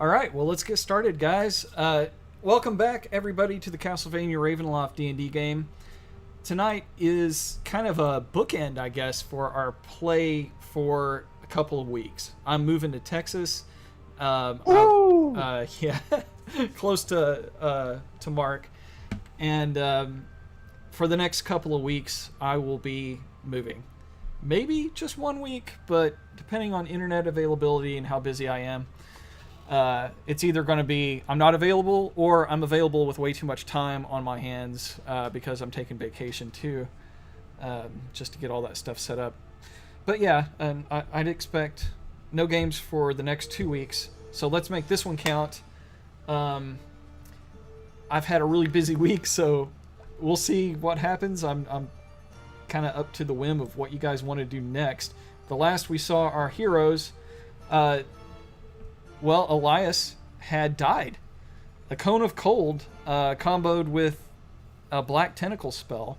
All right, well, let's get started, guys. Welcome back, everybody, to the Castlevania Ravenloft D&D game. Tonight is kind of a bookend, I guess, for our play for a couple of weeks. I'm moving to Texas. Yeah, close to Mark, and for the next couple of weeks, I will be moving. Maybe just 1 week, but depending on internet availability and how busy I am. It's either going to be I'm not available or I'm available with way too much time on my hands because I'm taking vacation too, just to get all that stuff set up. But yeah, I'd expect no games for the next 2 weeks. So let's make this one count. I've had a really busy week, so we'll see what happens. I'm kind of up to the whim of what you guys want to do next. The last we saw our heroes, Elias had died. A cone of cold, comboed with a black tentacle spell,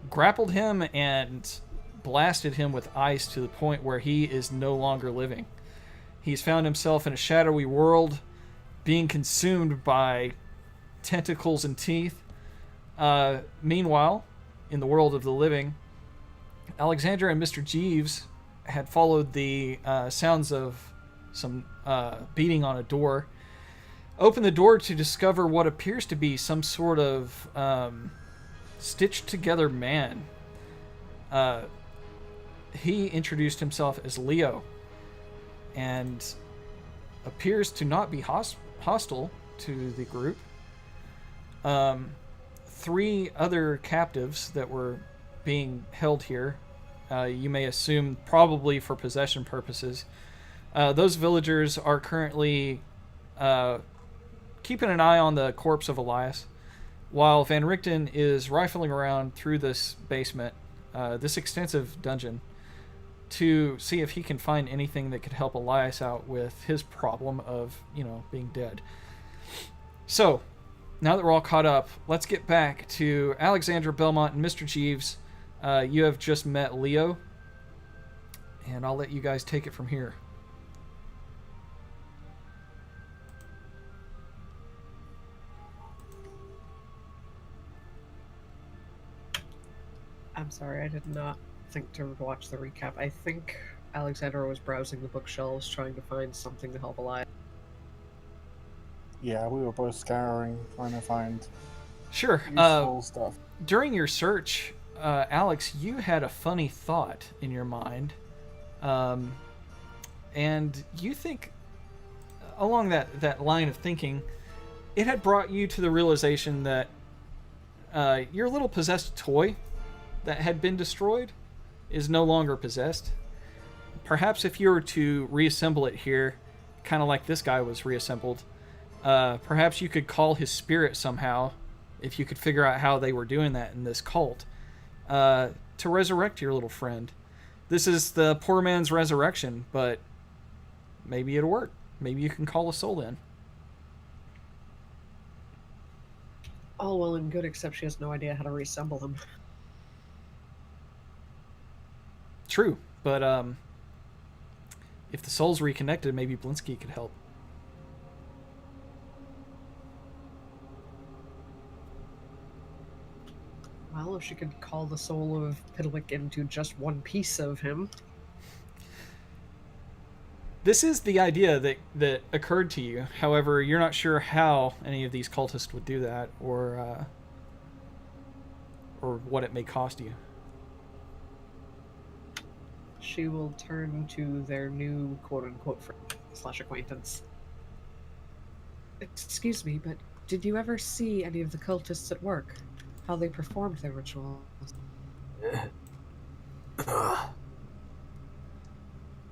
grappled him and blasted him with ice to the point where he is no longer living. He's found himself in a shadowy world, being consumed by tentacles and teeth. Meanwhile, in the world of the living, Alexandra and Mr. Jeeves had followed the sounds of some beating on a door, opened the door to discover what appears to be some sort of stitched together man. He introduced himself as Leo and appears to not be hostile to the group. 3 other captives that were being held here, you may assume probably for possession purposes. Those villagers are currently keeping an eye on the corpse of Elias, while Van Richten is rifling around through this basement, this extensive dungeon, to see if he can find anything that could help Elias out with his problem of, being dead. So, now that we're all caught up, let's get back to Alexandra Belmont and Mr. Jeeves. You have just met Leo, and I'll let you guys take it from here. I'm sorry, I did not think to watch the recap. I think Alexandra was browsing the bookshelves trying to find something to help Elias. Yeah, we were both scouring, trying to find Sure. useful stuff. During your search, Alex, you had a funny thought in your mind. And you think, along that line of thinking, it had brought you to the realization that your little possessed toy that had been destroyed is no longer possessed. Perhaps if you were to reassemble it here, kind of like this guy was reassembled, perhaps you could call his spirit somehow, if you could figure out how they were doing that in this cult, to resurrect your little friend. This is the poor man's resurrection, but maybe it'll work. Maybe you can call a soul in. All well and good, except she has no idea how to reassemble them. True, but if the soul's reconnected, maybe Blinsky could help. Well, if she could call the soul of Pidalic into just one piece of him. This is the idea that occurred to you. However, you're not sure how any of these cultists would do that, or what it may cost you. She will turn to their new quote-unquote friend / acquaintance. Excuse me, but did you ever see any of the cultists at work? How they performed their rituals?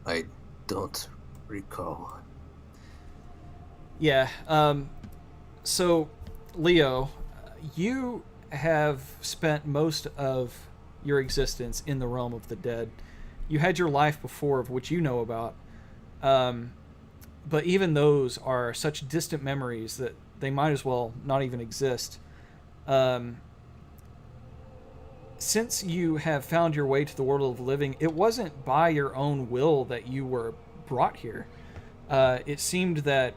I don't recall. Yeah, so, Leo, you have spent most of your existence in the realm of the dead. You had your life before of which you know about, but even those are such distant memories that they might as well not even exist. Since you have found your way to the world of the living, it wasn't by your own will that you were brought here. it seemed that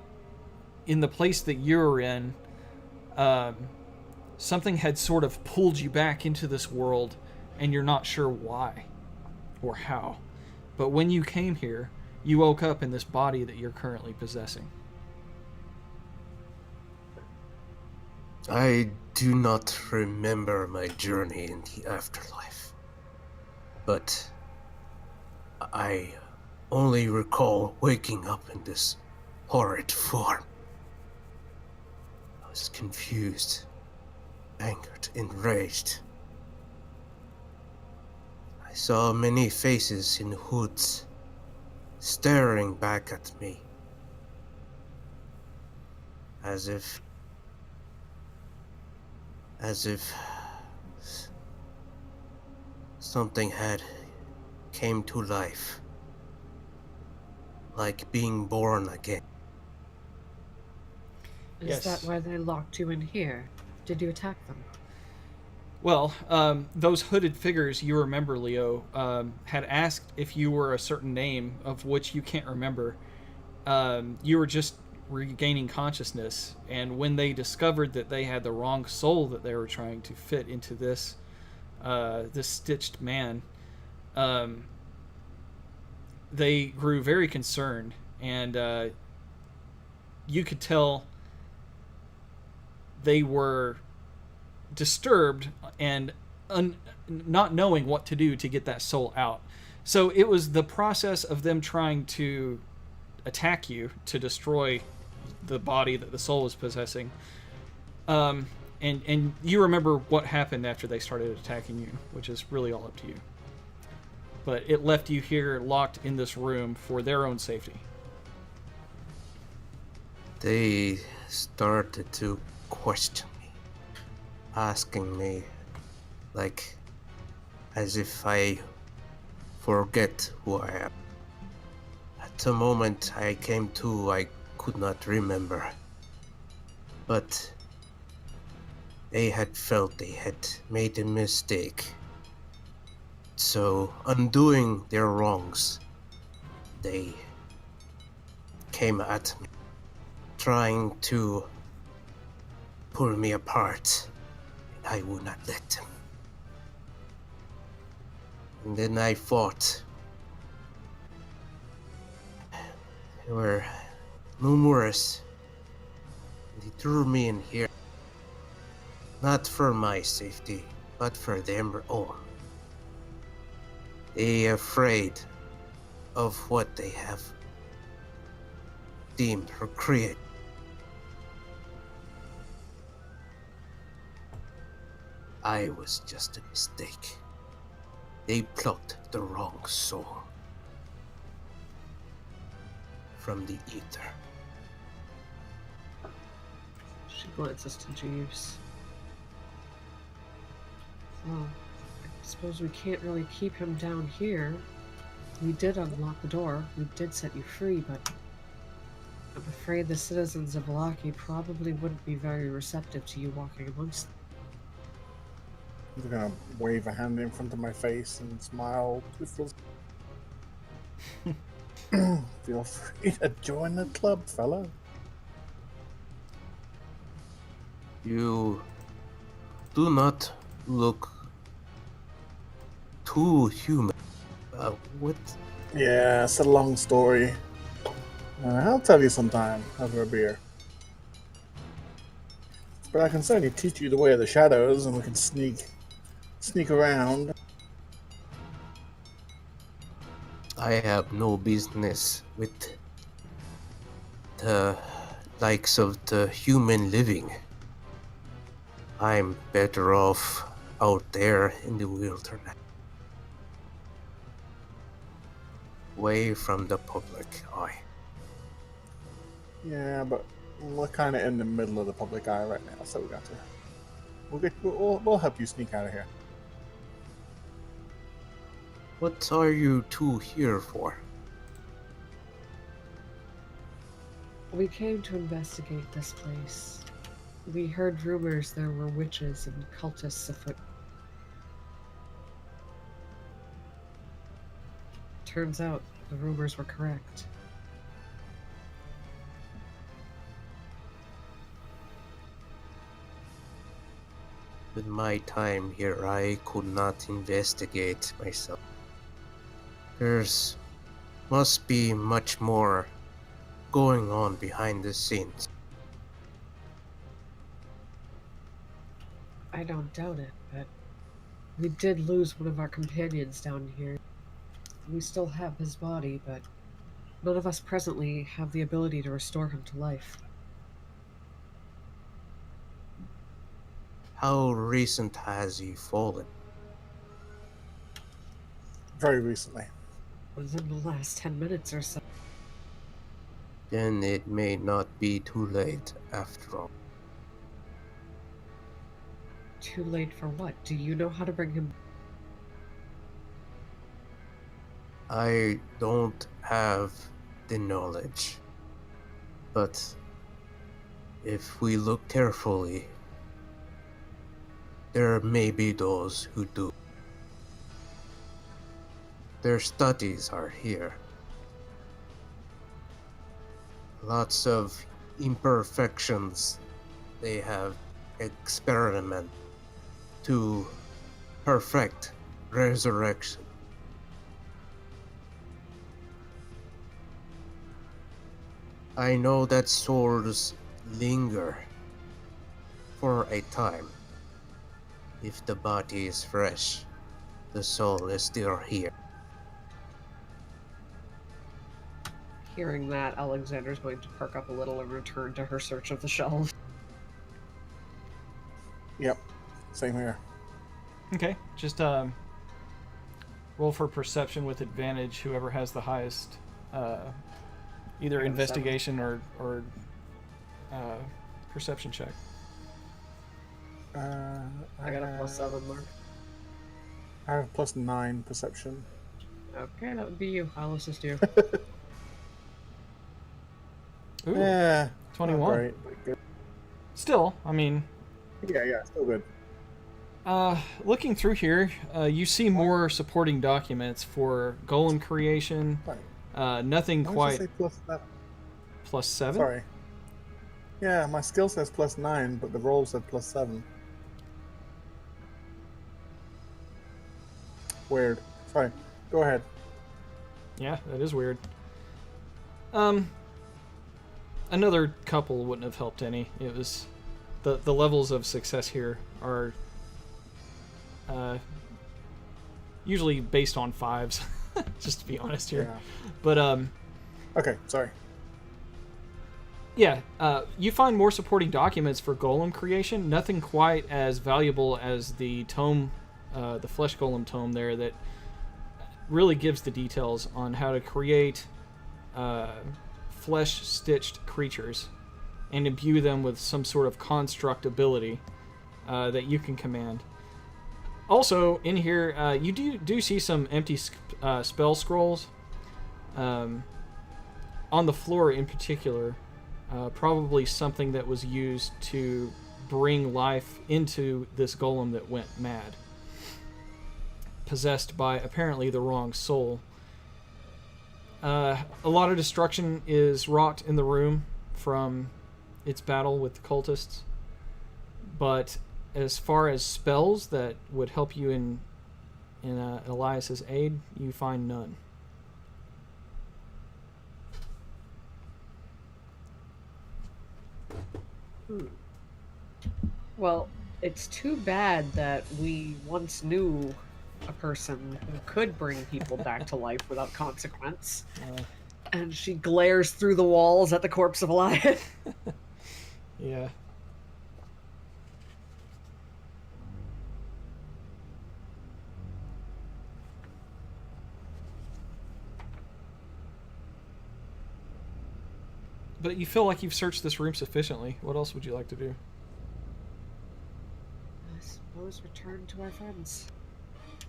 in the place that you're in, um, something had sort of pulled you back into this world, and you're not sure why or how. But when you came here, you woke up in this body that you're currently possessing. I do not remember my journey in the afterlife, but I only recall waking up in this horrid form. I was confused, angered, enraged. I saw many faces in hoods staring back at me, as if something had came to life, like being born again. Is Yes. that why they locked you in here? Did you attack them? Well, those hooded figures you remember, Leo, had asked if you were a certain name, of which you can't remember. You were just regaining consciousness, and when they discovered that they had the wrong soul that they were trying to fit into this stitched man, they grew very concerned, and you could tell they were disturbed and not knowing what to do to get that soul out. So it was the process of them trying to attack you to destroy the body that the soul was possessing. And you remember what happened after they started attacking you, which is really all up to you. But it left you here locked in this room for their own safety. They started to question me, asking me, like, as if I forget who I am. At the moment I came to, I could not remember. But they had felt they had made a mistake. So, undoing their wrongs, they came at me, trying to pull me apart, and I would not let them. And then I fought. They were numerous. They threw me in here, not for my safety, but for their own. They are afraid of what they have deemed or created. I was just a mistake. They plucked the wrong soul from the ether. She glances to Jeeves. Well, I suppose we can't really keep him down here. We did unlock the door. We did set you free, but I'm afraid the citizens of Laki probably wouldn't be very receptive to you walking amongst them. I'm gonna wave a hand in front of my face and smile. Feel free to join the club, fella. You do not look too human. What? Yeah, it's a long story. I'll tell you sometime over a beer. But I can certainly teach you the way of the shadows, and we can sneak around. I have no business with the likes of the human living. I'm better off out there in the wilderness, away from the public eye. Yeah, but we're kind of in the middle of the public eye right now, so we'll help you sneak out of here. What are you two here for? We came to investigate this place. We heard rumors there were witches and cultists afoot. Turns out the rumors were correct. With my time here, I could not investigate myself. There's must be much more going on behind the scenes. I don't doubt it, but we did lose one of our companions down here. We still have his body, but none of us presently have the ability to restore him to life. How recent has he fallen? Very recently. Within the last 10 minutes or so. Then it may not be too late after all. Too late for what? Do you know how to bring him? I don't have the knowledge. But if we look carefully, there may be those who do. Their studies are here. Lots of imperfections they have experimented to perfect resurrection. I know that swords linger for a time. If the body is fresh, the soul is still here. Hearing that, Alexander's going to perk up a little and return to her search of the shelves. Yep. Same here. Okay, just roll for perception with advantage. Whoever has the highest, either investigation or perception check. I got a +7 mark. I have +9 perception. Okay, that would be you. I'll assist you. Ooh, Yeah. 21. Not great, but good. Still, I mean, Yeah, still good. looking through here, you see more supporting documents for golem creation. Right. Nothing Why did quite you say +7? +7. Sorry. Yeah, my skill says +9, but the roll said +7. Weird. Sorry. Go ahead. Yeah, that is weird. Another couple wouldn't have helped any. It was the levels of success here are usually based on 5s, just to be honest here. Yeah. But Okay, sorry. yeah, you find more supporting documents for golem creation. Nothing quite as valuable as the tome, the flesh golem tome there, that really gives the details on how to create flesh-stitched creatures and imbue them with some sort of construct ability that you can command. Also, in here, you do see some empty spell scrolls on the floor in particular. Probably something that was used to bring life into this golem that went mad, possessed by apparently the wrong soul. A lot of destruction is wrought in the room from its battle with the cultists, but as far as spells that would help you in Elias's aid, you find none. Well, it's too bad that we once knew a person who could bring people back to life without consequence. And she glares through the walls at the corpse of Elias. Yeah. But you feel like you've searched this room sufficiently. What else would you like to do? I suppose return to our friends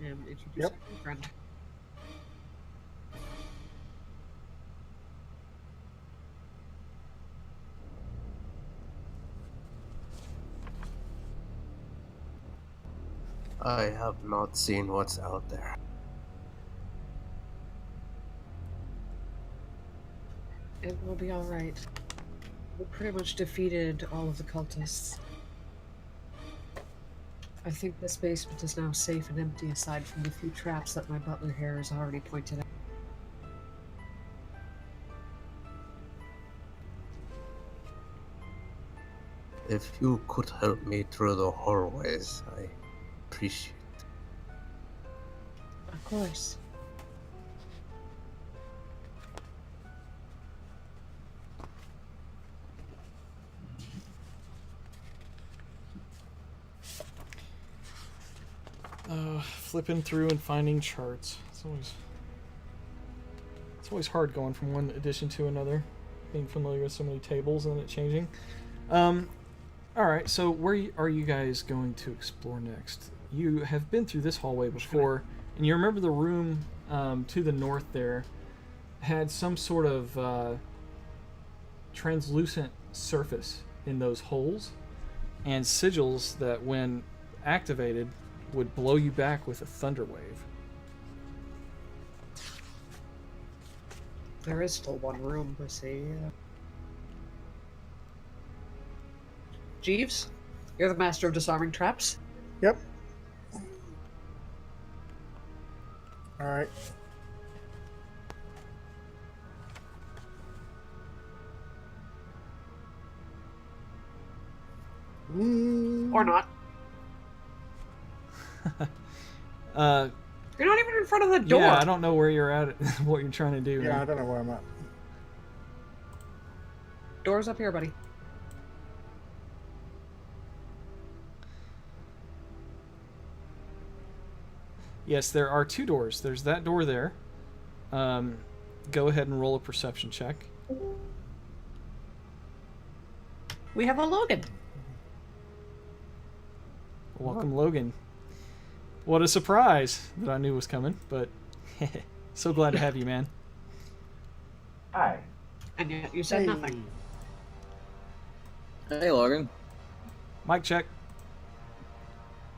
and introduce Yep. our new friend. I have not seen what's out there. It will be alright. We pretty much defeated all of the cultists. I think this basement is now safe and empty aside from the few traps that my butler here has already pointed out. If you could help me through the hallways, I appreciate it. Of course. Flipping through and finding charts. It's always hard going from one edition to another, being familiar with so many tables and it changing. All right, so where are you guys going to explore next? You have been through this hallway before, and you remember the room to the north there had some sort of translucent surface in those holes, and sigils that, when activated, would blow you back with a thunder wave. There is still one room, I see. Jeeves, you're the master of disarming traps. Yep. Alright. Or not. You're not even in front of the door. Yeah, I don't know where you're at, what you're trying to do. Yeah, man. I don't know where I'm at. Door's up here, buddy. Yes, there are two doors. There's that door there. Go ahead and roll a perception check. We have a Logan. Welcome, Logan. What a surprise that I knew was coming, but so glad to have you, man. Hi. And yet you said nothing. Hey, Logan. Mic check.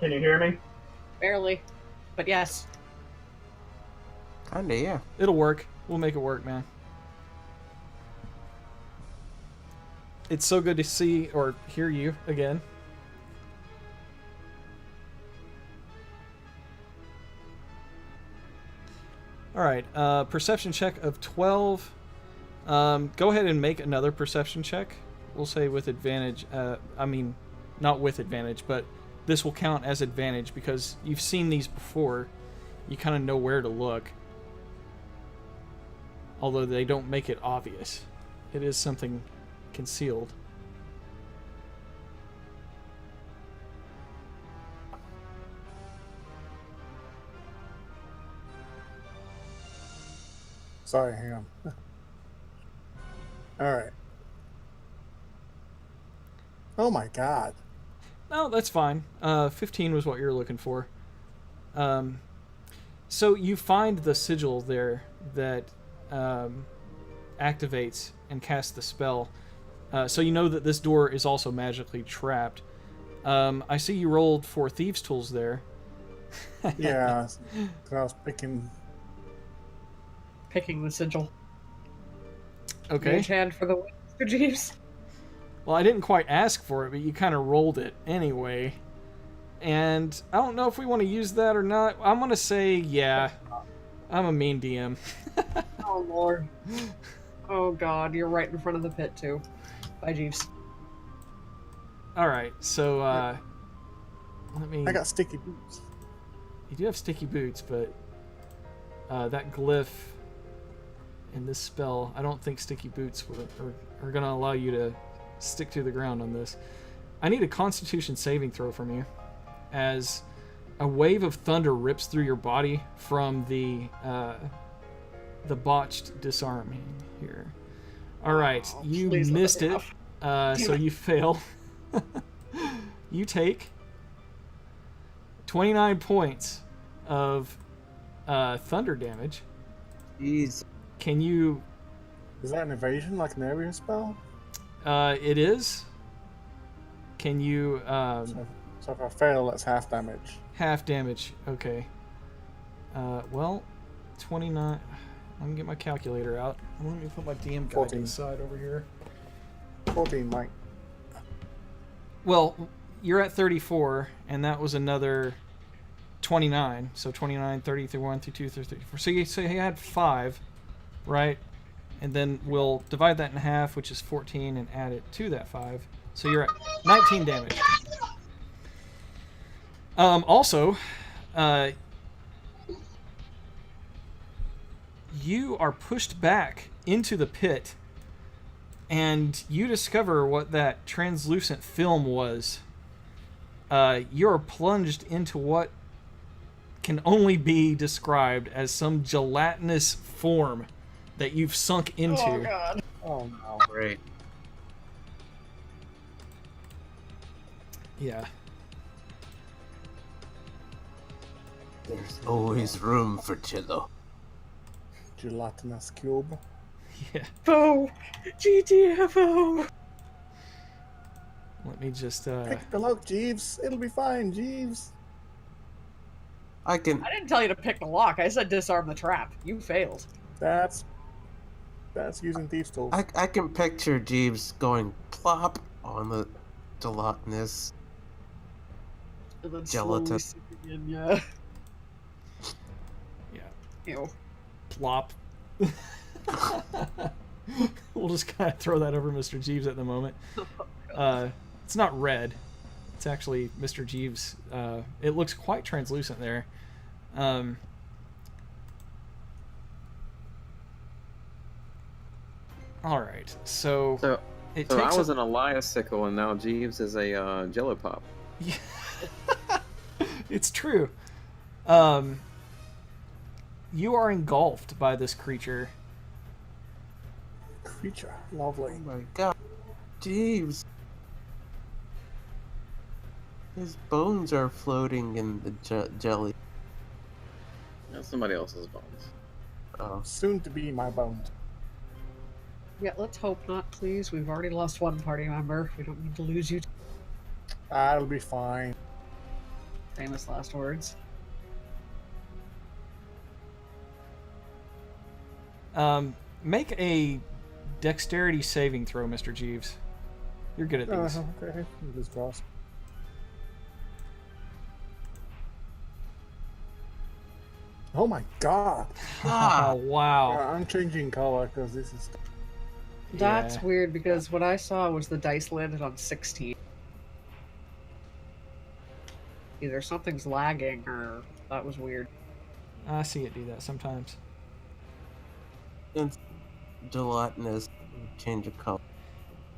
Can you hear me? Barely. But yes. Kinda, yeah. It'll work. We'll make it work, man. It's so good to see or hear you again. Alright, perception check of 12. Go ahead and make another perception check. We'll say with advantage. I mean, not with advantage, but this will count as advantage because you've seen these before. You kind of know where to look. Although they don't make it obvious. It is something concealed. Sorry, hang on. Alright. Oh my god. No, that's fine. 15 was what you were looking for. So you find the sigil there that activates and casts the spell. So you know that this door is also magically trapped. I see you rolled for thieves' tools there. Yeah, 'cause I was Picking the sigil. Okay. Mage hand for the win, Mr. Jeeves. Well, I didn't quite ask for it, but you kind of rolled it anyway. And I don't know if we want to use that or not. I'm going to say, yeah. I'm a mean DM. Oh, Lord. Oh, God. You're right in front of the pit, too. Bye, Jeeves. Alright, so, let me... I got sticky boots. You do have sticky boots, but that glyph in this spell, I don't think sticky boots are going to allow you to stick to the ground on this. I need a Constitution saving throw from you, as a wave of thunder rips through your body from the botched disarming here. All right, Oh, you please let missed me it, so you fail. You take 29 points of thunder damage. Jeez. Can you... Is that an evasion, like an area spell? It is. Can you... So if I fail, that's half damage. half damage. Okay. Well, 29... I'm gonna get my calculator out. Let me put my DM guide to 14. the side over here. 14, Mike. Well, you're at 34, and that was another 29. So 29, 30, 31, 32, 34. So you had 5, right? And then we'll divide that in half, which is 14, and add it to that 5. So you're at 19 damage. Also, you are pushed back into the pit, and you discover what that translucent film was. You're plunged into what can only be described as some gelatinous form that you've sunk into. Oh god. Oh no. Great. Yeah. There's always room for Chillo. Gelatinous cube. Yeah. FO! GTFO! Let me just Pick the lock, Jeeves. It'll be fine, Jeeves. I can. I didn't tell you to pick the lock. I said disarm the trap. You failed. That's using thieves' tools. I can picture Jeeves going plop on the gelatinous. And then Gelatin. slowly sinking in, yeah. yeah. Ew. Plop. We'll just kind of throw that over Mr. Jeeves at the moment. It's not red. It's actually Mr. Jeeves. It looks quite translucent there. All right. So it So takes I was an Elias sickle, and now Jeeves is a Jello Pop. Yeah. It's true. You are engulfed by this creature. Creature. Lovely. Oh my god. Jeeves. His bones are floating in the jelly. That's somebody else's bones. Oh. Soon to be my bones. Yeah, let's hope not, please. We've already lost one party member. We don't need to lose you. That'll be fine. Famous last words. Make a dexterity saving throw, Mr. Jeeves. You're good at these. Okay. This draws. Oh my god! Oh, wow. I'm changing color because this is. That's Yeah. weird because what I saw was the dice landed on 16. Either something's lagging or that was weird. I see it do that sometimes. It's gelatinous. Change of color.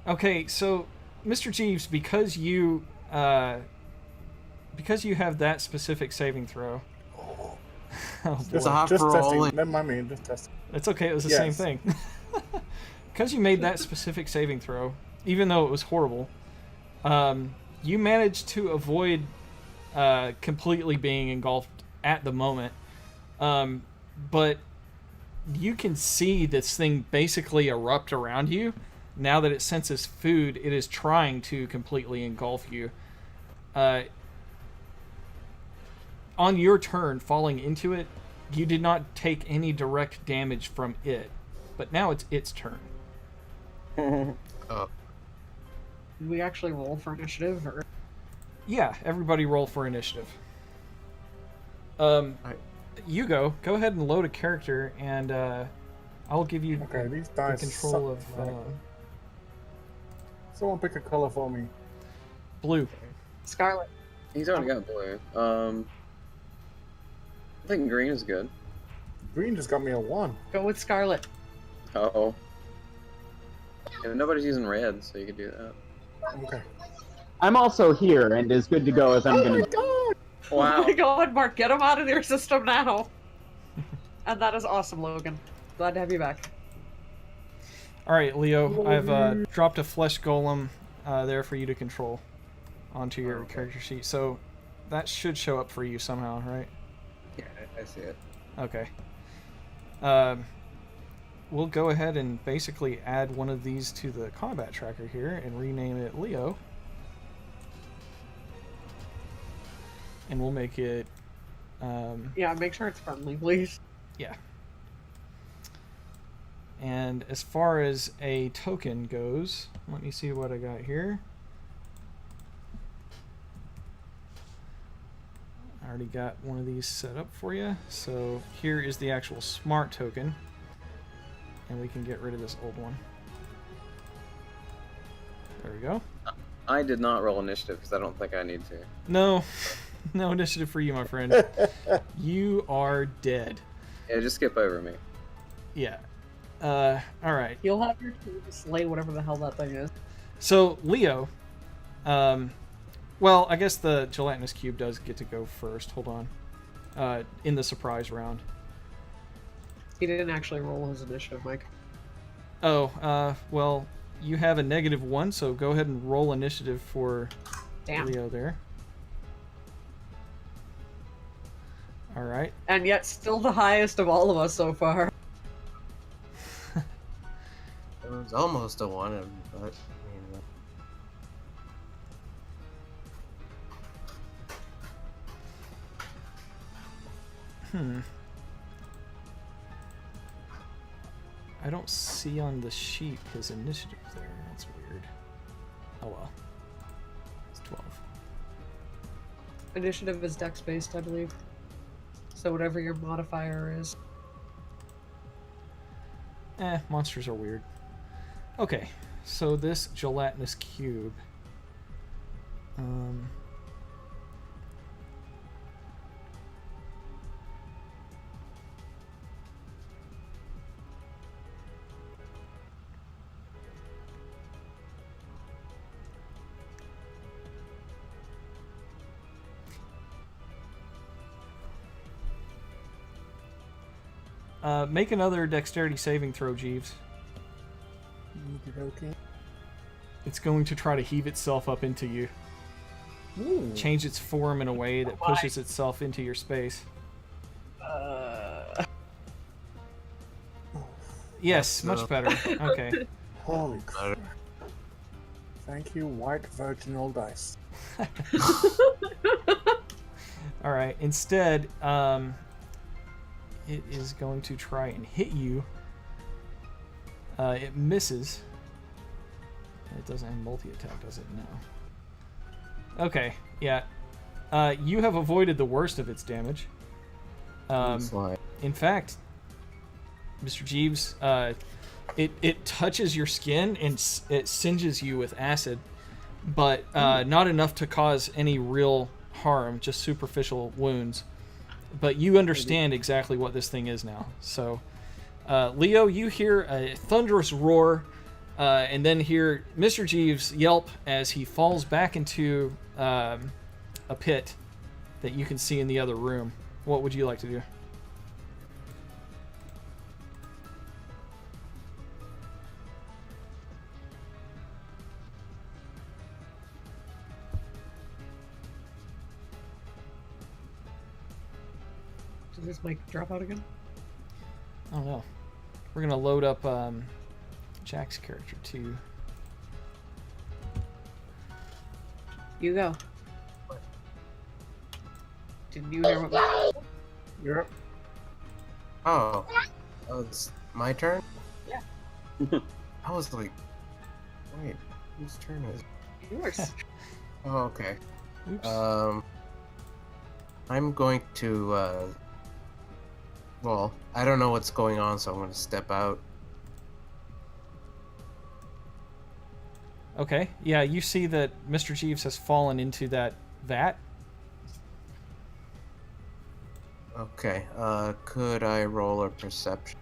Okay, so Mr. Jeeves, because you have that specific saving throw. Oh boy. It's a hot Just for testing. all. Never mind me. Just testing. It's okay, it was the same Yes. thing. Because you made that specific saving throw, even though it was horrible, you managed to avoid completely being engulfed at the moment. But you can see this thing basically erupt around you. Now that it senses food, it is trying to completely engulf you. On your turn, falling into it, you did not take any direct damage from it. But now it's its turn. Did we actually roll for initiative? Or... Yeah, everybody roll for initiative. You go ahead and load a character, and I'll give you Okay, these the dice. control suck. of Someone pick a color for me. blue. Scarlet. He's already got blue. I think green is good. Green just got me a 1. Go with Scarlet. Uh-oh. Yeah, nobody's using red, so you could do that. Okay. I'm also here and as good to go as I'm Oh gonna my be. god! Oh Wow. my god, Mark, get him out of your system now! And that is awesome, Logan. Glad to have you back. All right, Leo, I've dropped a flesh golem there for you to control onto your character sheet. So that should show up for you somehow, right? Yeah, I see it. Okay. We'll go ahead and basically add one of these to the combat tracker here and rename it Leo. And we'll make it... Yeah, make sure it's friendly, please. Yeah. And as far as a token goes, let me see what I got here. I already got one of these set up for you. So here is the actual smart token. And we can get rid of this old one. There we go. I did not roll initiative because I don't think I need to. No. No initiative for you, my friend. You are dead. Yeah, just skip over me. Yeah. Alright. You'll have your turn to slay whatever the hell that thing is. So, Leo, well, I guess the gelatinous cube does get to go first. Hold on. In the surprise round. He didn't actually roll his initiative, Mike. Oh, well, you have a -1, so go ahead and roll initiative for Damn. Leo there. Alright. And yet still the highest of all of us so far. It was almost a 1, but I mean, I don't see on the sheet his initiative there. That's weird. Oh well. It's 12. Initiative is dex based, I believe. So whatever your modifier is. Monsters are weird. Okay, so this gelatinous cube. Make another dexterity saving throw, Jeeves. Okay. It's going to try to heave itself up into you. Ooh. Change its form in a way that pushes itself into your space. Yes, much better. Okay. Holy crap. Thank you, white virginal dice. Alright, instead, it is going to try and hit you. It misses. It doesn't have multi-attack, does it? No. Okay, yeah. You have avoided the worst of its damage. In fact, Mr. Jeeves, it touches your skin and it singes you with acid, but not enough to cause any real harm, just superficial wounds. But you understand exactly what this thing is now. So, Leo, you hear a thunderous roar, and then hear Mr. Jeeves yelp as he falls back into a pit that you can see in the other room. What would you like to do? Did this mic drop out again? I don't know. We're gonna load up Jack's character too. You go. Didn't you hear what? Yep. oh, it's my turn? Yeah. I was like, wait, whose turn is it? Yours. Oh, okay. Oops. I'm going to, well, I don't know what's going on, so I'm going to step out. Okay. Yeah, you see that Mr. Jeeves has fallen into that vat. Okay, could I roll a perception?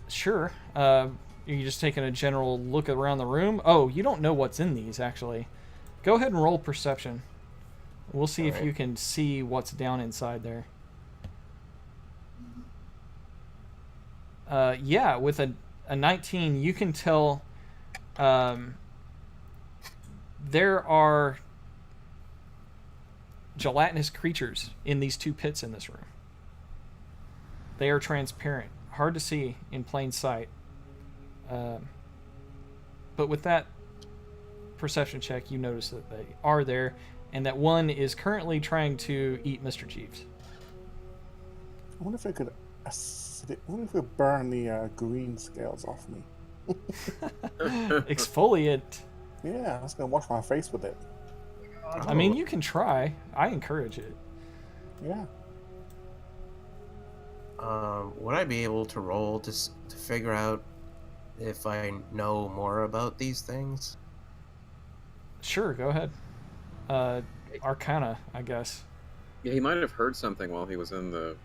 Sure. You're just taking a general look around the room. Oh, you don't know what's in these, actually. Go ahead and roll perception. We'll see if you can see what's down inside there. Yeah, with a 19, you can tell there are gelatinous creatures in these two pits in this room. They are transparent, hard to see in plain sight. But with that perception check, you notice that they are there, and that one is currently trying to eat Mr. Jeeves. I wonder if I could. I wonder if we burn the green scales off me. Exfoliate. Yeah, I was gonna wash my face with it. I mean, you can try. I encourage it. Yeah. Would I be able to roll to figure out if I know more about these things? Sure, go ahead. Arcana, I guess. Yeah, he might have heard something while he was in the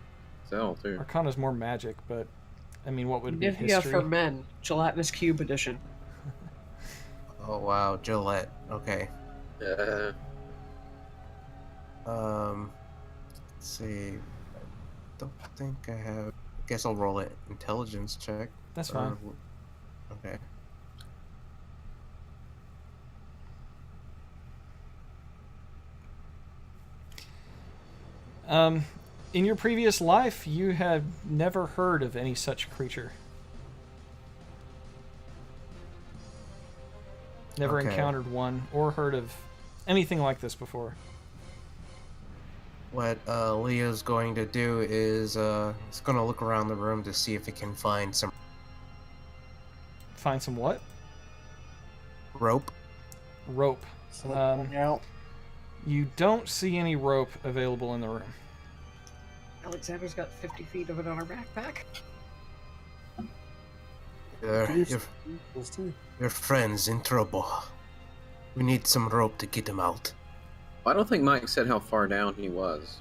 cell too. Arcana's more magic, but I mean, what would it be? Nivea History? for men, gelatinous cube edition. Oh wow, Gillette. Okay. Yeah. Let's see. I don't think I have. Guess I'll roll it. Intelligence check. That's fine. Okay. In your previous life, you have never heard of any such creature. Never Okay. encountered one or heard of anything like this before. What Leo's going to do is he's going to look around the room to see if he can find some Find some what? rope. Rope. Someone Um, point me out. You don't see any rope available in the room. Alexander's got 50 feet of it on her backpack. Those two. Your friend's in trouble. We need some rope to get him out. I don't think Mike said how far down he was.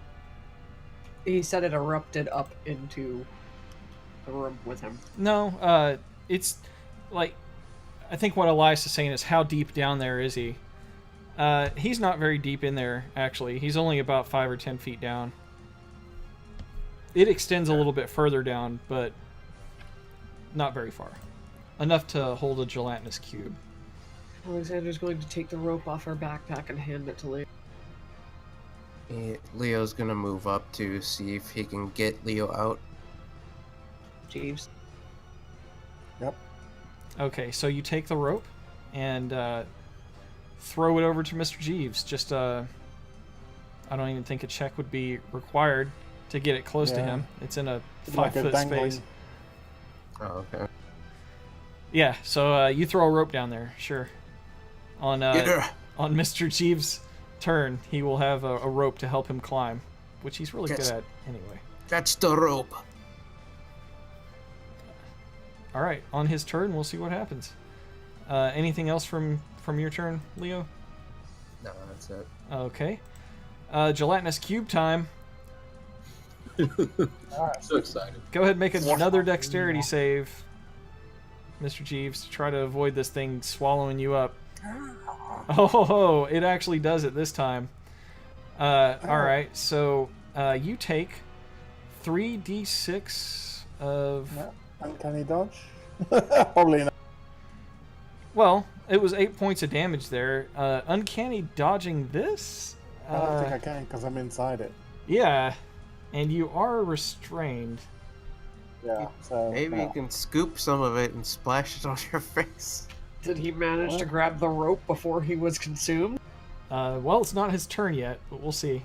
He said it erupted up into the room with him. No, it's like, I think what Elias is saying is how deep down there is he? He's not very deep in there, actually. He's only about 5 or 10 feet down. It extends a little bit further down, but not very far. Enough to hold a gelatinous cube. Alexander's going to take the rope off her backpack and hand it to Leo. Leo's going to move up to see if he can get Leo out. Jeeves. Yep. Okay, so you take the rope and throw it over to Mr. Jeeves. Just, I don't even think a check would be required to get it close to Yeah. him. It's in a Like a 5-foot dangling- space. Oh, okay. Yeah, so you throw a rope down there, sure. On Get her! on Mr. Jeeves' turn, he will have a rope to help him climb, which he's really Yes. good at anyway. Catch the rope! All right, on his turn, we'll see what happens. Anything else from your turn, Leo? No, that's it. Okay. Gelatinous cube time. Alright. So excited. Go ahead and make another dexterity save, Mr. Jeeves, to try to avoid this thing swallowing you up. Oh, it actually does it this time. All right, so you take 3d6 of... Yeah. Uncanny dodge. Probably not. Well, it was 8 points of damage there. Uncanny dodging this? I don't think I can because I'm inside it. Yeah, and you are restrained. Yeah. So Maybe you can scoop some of it and splash it on your face. Did he manage to What? grab the rope before he was consumed? Well, it's not his turn yet, but we'll see.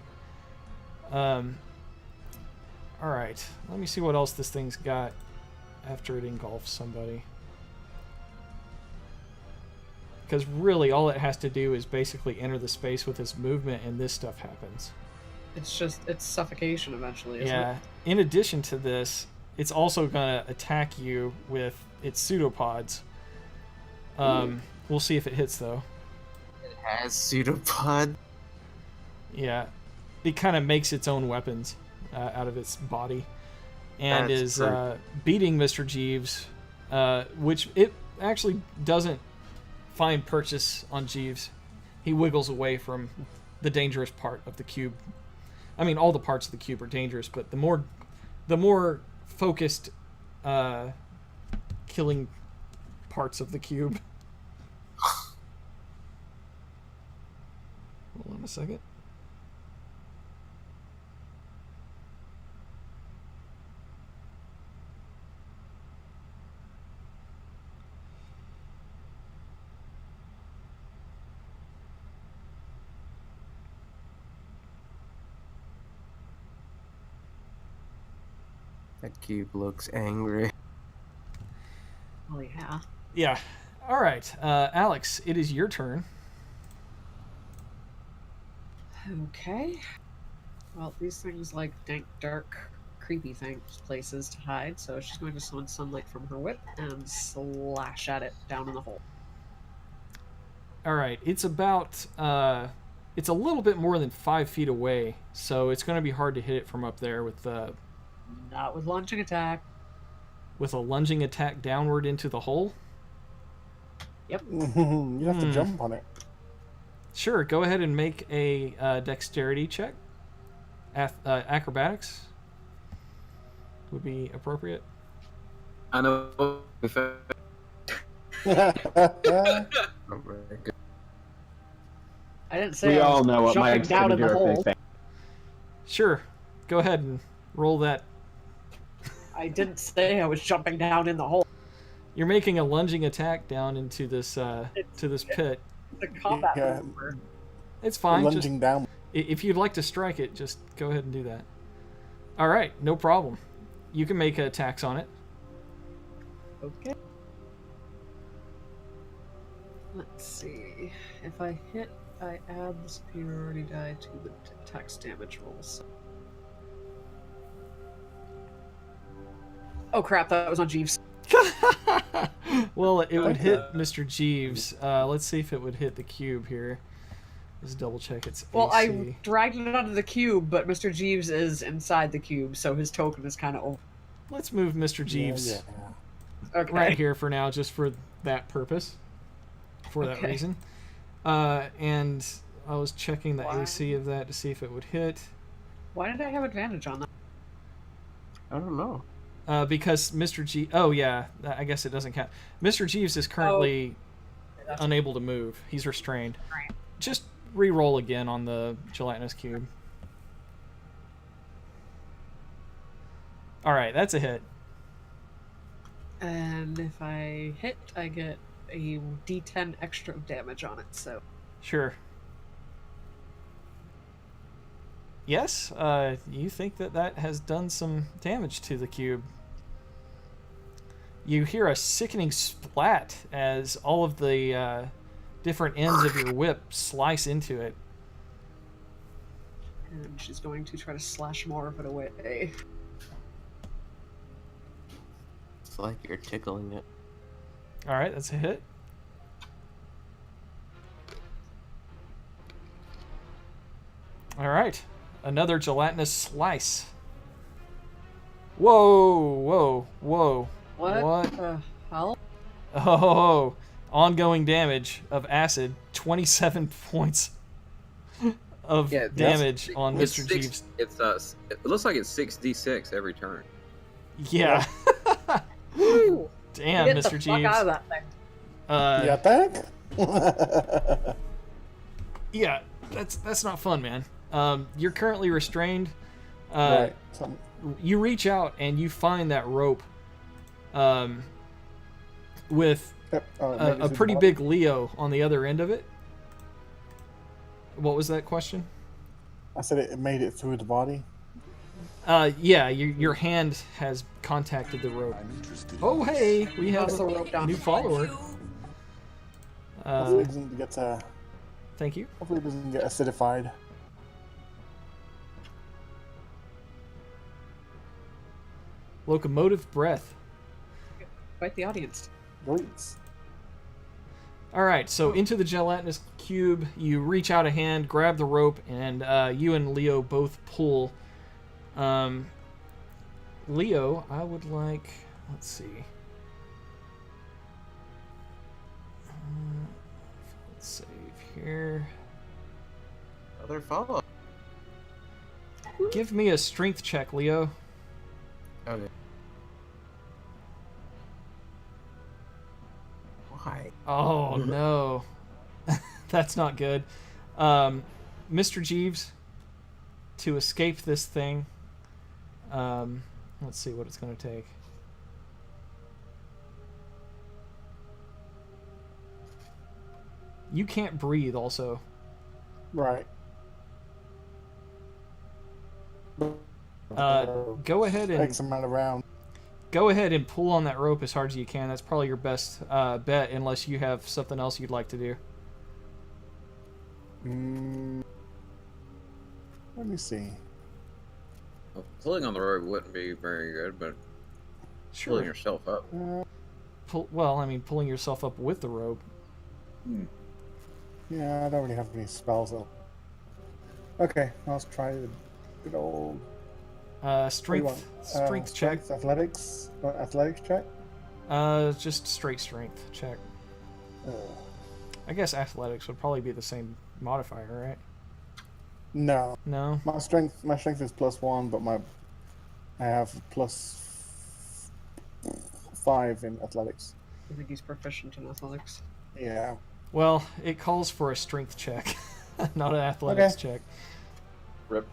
All right, let me see what else this thing's got after it engulfs somebody. Because really, all it has to do is basically enter the space with its movement, and this stuff happens. It's suffocation eventually, isn't Yeah. it? In addition to this, it's also gonna attack you with its pseudopods. We'll see if it hits though. It has pseudopod. Yeah, it kind of makes its own weapons out of its body, and That's is true. beating Mr. Jeeves, which it actually doesn't find purchase on Jeeves. He wiggles away from the dangerous part of the cube. I mean, all the parts of the cube are dangerous, but the more focused killing parts of the cube. Hold on a second. That cube looks angry. Oh yeah. Yeah. All right, Alex, it is your turn. Okay. Well, these things like dank, dark, creepy things, places to hide, so she's going to summon sunlight from her whip and slash at it down in the hole. All right, it's about it's a little bit more than 5 feet away, so it's going to be hard to hit it from up there with Not with launching attack. a lunging attack downward into the hole. You have to jump on it. Sure, go ahead and make a dexterity check. Acrobatics would be appropriate. I know. I didn't say We I was all know what my jumping down in the hole. Sure, go ahead and roll that. I didn't say I was jumping down in the hole. You're making a lunging attack down into this pit. The combat Yeah. maneuver. It's fine. Just, Lunging down. if you'd like to strike it, just go ahead and do that. All right, no problem. You can make attacks on it. Okay. Let's see. If I hit, I add the superiority die to the attack's damage rolls. Oh crap, that was on Jeeves. Well, it would hit Mr. Jeeves. Let's see if it would hit the cube here. Let's double check its Well, AC. I dragged it onto the cube, but Mr. Jeeves is inside the cube, so his token is kind of over. Let's move Mr. Jeeves Yeah. Okay. right here for now, just for that purpose. For that Okay. reason. And I was checking the Why? AC of that to see if it would hit. Why did I have advantage on that? I don't know. Because Mr. G. Oh, yeah. I guess it doesn't count. Mr. Jeeves is currently unable to move. He's restrained. Right. Just re-roll again on the gelatinous cube. All right, that's a hit. And if I hit, I get a d10 extra damage on it, so... Sure. Yes, you think that has done some damage to the cube. You hear a sickening splat as all of the different ends of your whip slice into it. And she's going to try to slash more of it away. It's like you're tickling it. All right, that's a hit. All right, another gelatinous slice. Whoa, whoa, whoa. What the hell? Oh, ongoing damage of acid, 27 points of Yeah, damage on It's Mr. six- Jeeves. It's it looks like it's 6d6 every turn. Yeah. Woo! Damn, Get Mr. the fuck Jeeves. out of that thing. You attack? Yeah, that's not fun, man. You're currently restrained. Right. You reach out and you find that rope with Yep. a pretty big Leo on the other end of it. What was that question? I said it made it through the body. Yeah, your hand has contacted the rope. Oh, hey, we have Toss the rope a down. new follower. Hopefully it doesn't get Thank you. hopefully it doesn't get acidified. Locomotive breath. Fight the audience. Great. All right, so into the gelatinous cube, you reach out a hand, grab the rope, and you and Leo both pull. Leo, I would like. Let's see. Let's save here. Other follow. Give me a strength check, Leo. Okay. Why? Oh no, that's not good. Mr. Jeeves, to escape this thing. Let's see what it's going to take. You can't breathe, also. Right. Go ahead X and amount of rounds. go ahead and pull on that rope as hard as you can. That's probably your best bet, unless you have something else you'd like to do. Let me see. Well, pulling on the rope wouldn't be very good, but Sure. pulling yourself up. Pulling yourself up with the rope. Yeah, I don't really have any spells. Okay, let's try the good old Strength check. strength, athletics check. Just straight strength check. Uh, I guess athletics would probably be the same modifier, right? no, No. my strength is +1, but I have +5 in athletics. I think he's proficient in athletics. Yeah. Well, it calls for a strength check, not an athletics check. Rip.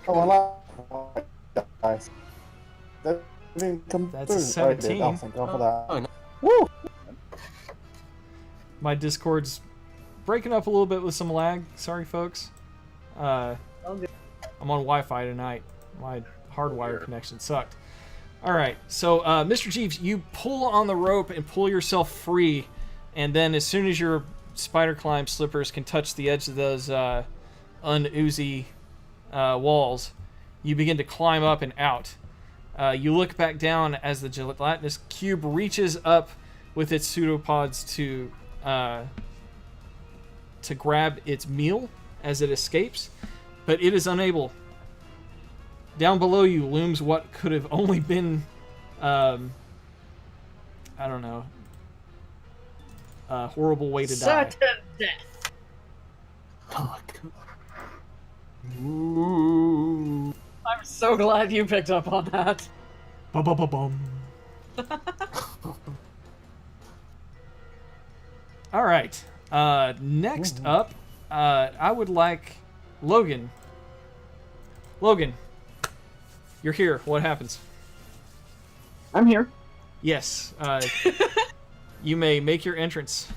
Oh, well, nice. That didn't come That's a through. 17. Oh, thank God for that. Oh, no. Woo! My Discord's breaking up a little bit with some lag. Sorry, folks. I'm on Wi-Fi tonight. My hardwire connection sucked. All right, so Mr. Jeeves, you pull on the rope and pull yourself free, and then as soon as your spider climb slippers can touch the edge of those unoozy walls, you begin to climb up and out. You look back down as the gelatinous cube reaches up with its pseudopods to grab its meal as it escapes, but it is unable. Down below you looms what could have only been, I don't know, a horrible way to die. Certain death. Oh, my God. I'm so glad you picked up on that. Ba-ba-ba-bum. All right. Next up, I would like Logan. Logan, you're here. What happens? I'm here. Yes. You may make your entrance.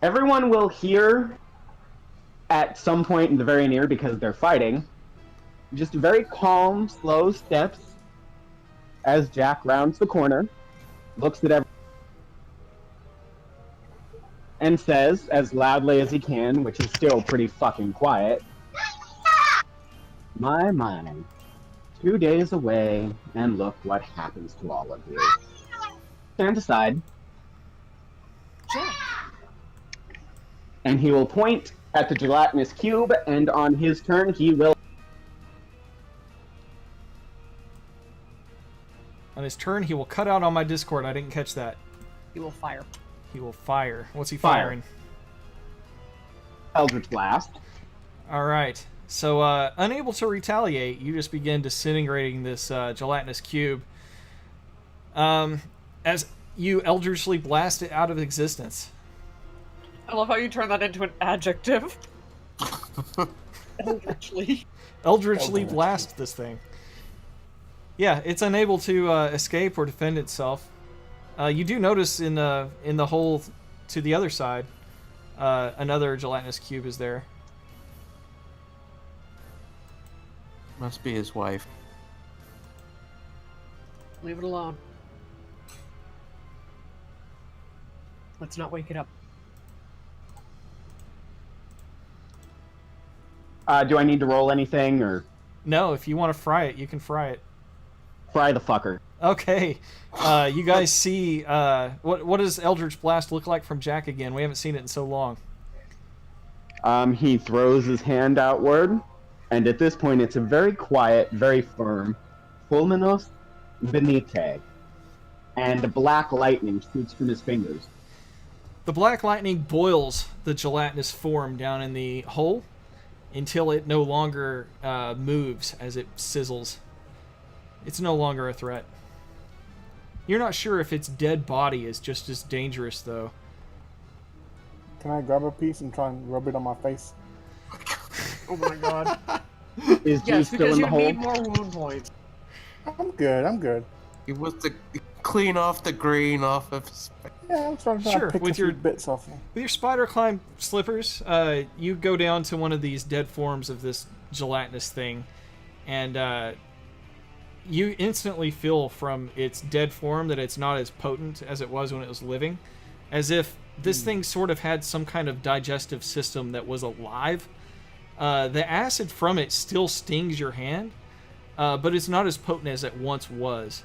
Everyone will hear at some point in the very near, because they're fighting, just very calm, slow steps as Jack rounds the corner, looks at everyone, and says, as loudly as he can, which is still pretty fucking quiet, my, 2 days away, and look what happens to all of you. Stand aside. Jack. And he will point at the gelatinous cube, and on his turn, he will... On his turn, he will cut out on my Discord. I didn't catch that. He will fire. He will fire. What's he Fire. firing? Eldritch Blast. All right. So, unable to retaliate, you just begin disintegrating this gelatinous cube. As you eldritchly blast it out of existence. I love how you turn that into an adjective. Eldritchly. Eldritchly blast this thing. Yeah, it's unable to escape or defend itself. You do notice in the hole to the other side, another gelatinous cube is there. Must be his wife. Leave it alone. Let's not wake it up. Do I need to roll anything, or No, if you want to fry it, you can fry it. fry the fucker? Okay. You guys see what does Eldritch Blast look like from Jack again? We haven't seen it in so long. He throws his hand outward, and at this point it's a very quiet, very firm Fulminus Venite, and black lightning shoots from his fingers. The black lightning boils the gelatinous form down in the hole until it no longer moves as it sizzles. It's no longer a threat. You're not sure if its dead body is just as dangerous, though. Can I grab a piece and try and rub it on my face? Oh my god. Is Yes, Juice still because in you the hole? need more wound points. I'm good. He wants to clean off the green off of his face. Yeah, I'm trying to Sure, pick with a few your- bits off. With your spider climb slippers, you go down to one of these dead forms of this gelatinous thing, and you instantly feel from its dead form that it's not as potent as it was when it was living, as if this thing sort of had some kind of digestive system that was alive. The acid from it still stings your hand, but it's not as potent as it once was.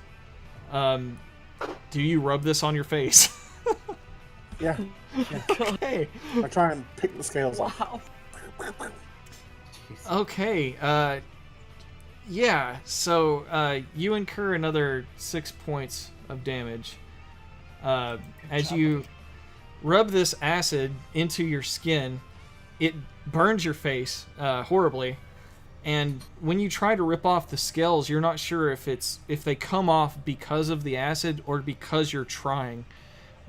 Do you rub this on your face? Yeah. Okay. I try and pick the scales off. Wow. Okay. Yeah. So you incur another 6 points of damage as you rub this acid into your skin. It burns your face horribly, and when you try to rip off the scales, you're not sure if they come off because of the acid or because you're trying.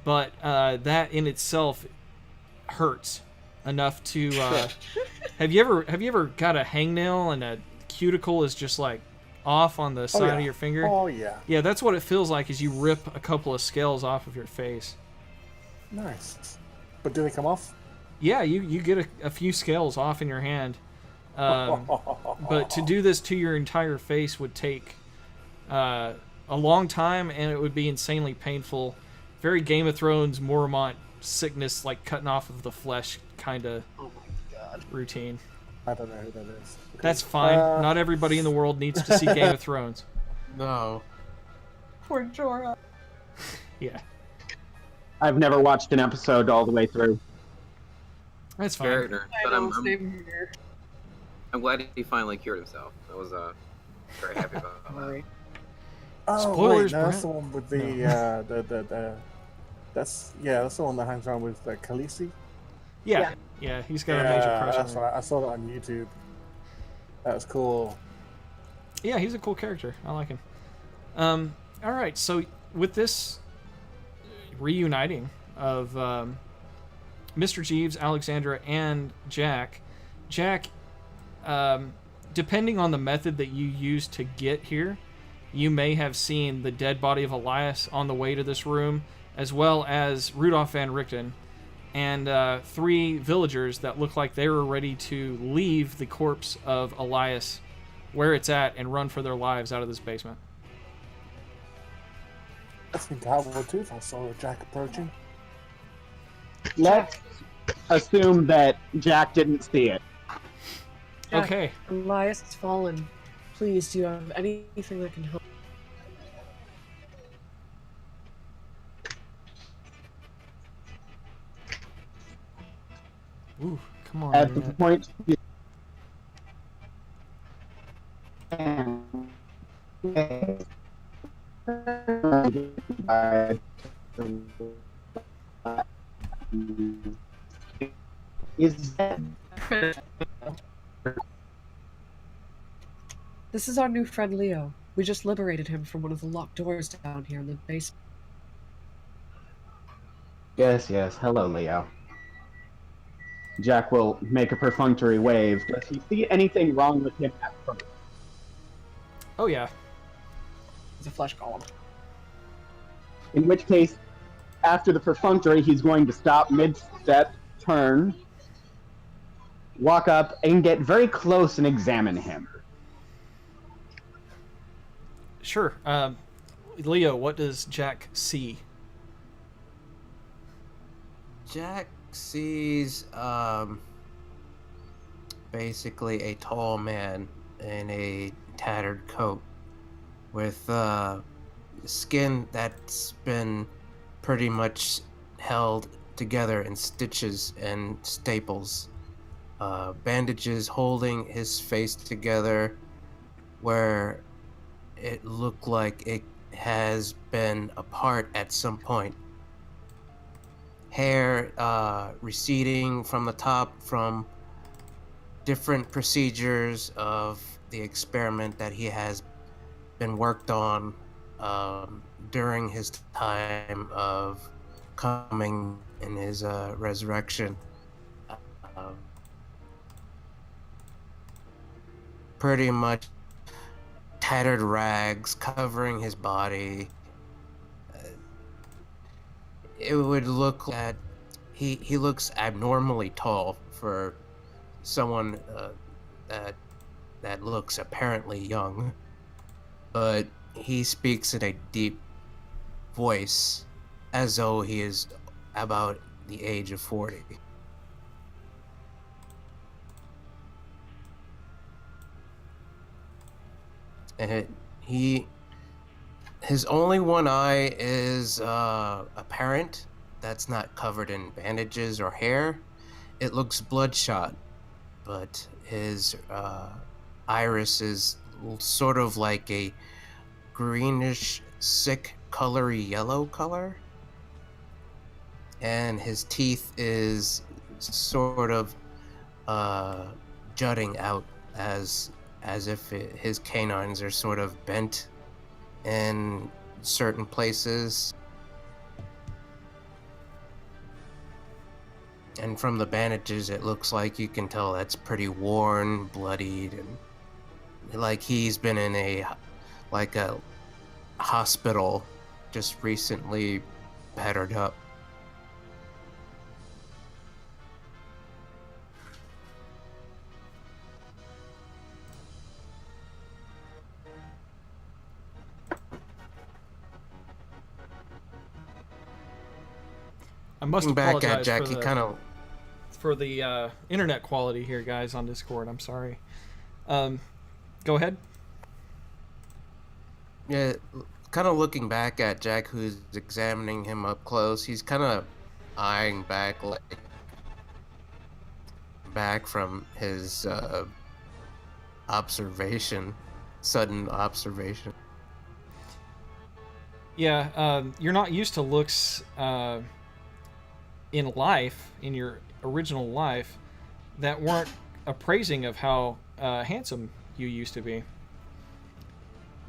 But that in itself hurts enough to. Have you ever got a hangnail and a cuticle is just like off on the side of your finger? Oh yeah. Yeah, that's what it feels like as you rip a couple of scales off of your face. Nice. But do they come off? Yeah, you get a few scales off in your hand. But to do this to your entire face would take a long time, and it would be insanely painful. Very Game of Thrones, Mormont sickness, like cutting off of the flesh kind of routine. I don't know who that is. Okay. That's fine. Not everybody in the world needs to see Game of Thrones. No. Poor Jorah. Yeah, I've never watched an episode all the way through. that's fine. Character. I But know, same here. I'm glad he finally cured himself. I was very happy about that. Sorry. Oh, Spoilers, wait, no, that's Brent. the one with the that's the one that hangs around with Khaleesi. Yeah, he's got a major crush on that's her. right. I saw that on YouTube. That was cool. Yeah, he's a cool character. I like him. All right, so with this reuniting of Mr. Jeeves, Alexandra, and Jack, depending on the method that you use to get here, you may have seen the dead body of Elias on the way to this room, as well as Rudolph Van Richten, and 3 villagers that look like they were ready to leave the corpse of Elias where it's at and run for their lives out of this basement. I think I would too if I saw Jack approaching. Let's assume that Jack didn't see it. Jack, Okay. Elias has fallen. Please, do you have anything that can help? Ooh, come on. At the internet. point. Is that This is our new friend Leo. We just liberated him from one of the locked doors down here in the basement. Yes, hello, Leo. Jack will make a perfunctory wave. Does he see anything wrong with him at first? Oh, yeah. He's a flesh golem. In which case, after the perfunctory, he's going to stop mid-step, turn, walk up, and get very close and examine him. Sure. Leo, what does Jack see? Jack sees basically a tall man in a tattered coat with skin that's been pretty much held together in stitches and staples. Bandages holding his face together where it looked like it has been apart at some point. Hair receding from the top from different procedures of the experiment that he has been worked on during his time of coming in his resurrection. Pretty much tattered rags covering his body. It would look that he looks abnormally tall for someone that looks apparently young. but he speaks in a deep voice as though he is about the age of 40. And his only one eye is apparent. That's not covered in bandages or hair. It looks bloodshot, but his iris is sort of like a greenish, sick, colory yellow color. And his teeth is sort of jutting out as if his canines are sort of bent in certain places. And from the bandages, it looks like you can tell that's pretty worn, bloodied, and like he's been in a hospital just recently battered up. I must Looking back at apologize Jack, he kind of for the internet quality here, guys, on Discord. I'm sorry. Go ahead. Yeah, kind of looking back at Jack, who's examining him up close. He's kind of eyeing back from his sudden observation. Yeah, you're not used to looks in life, in your original life, that weren't appraising of how handsome you used to be.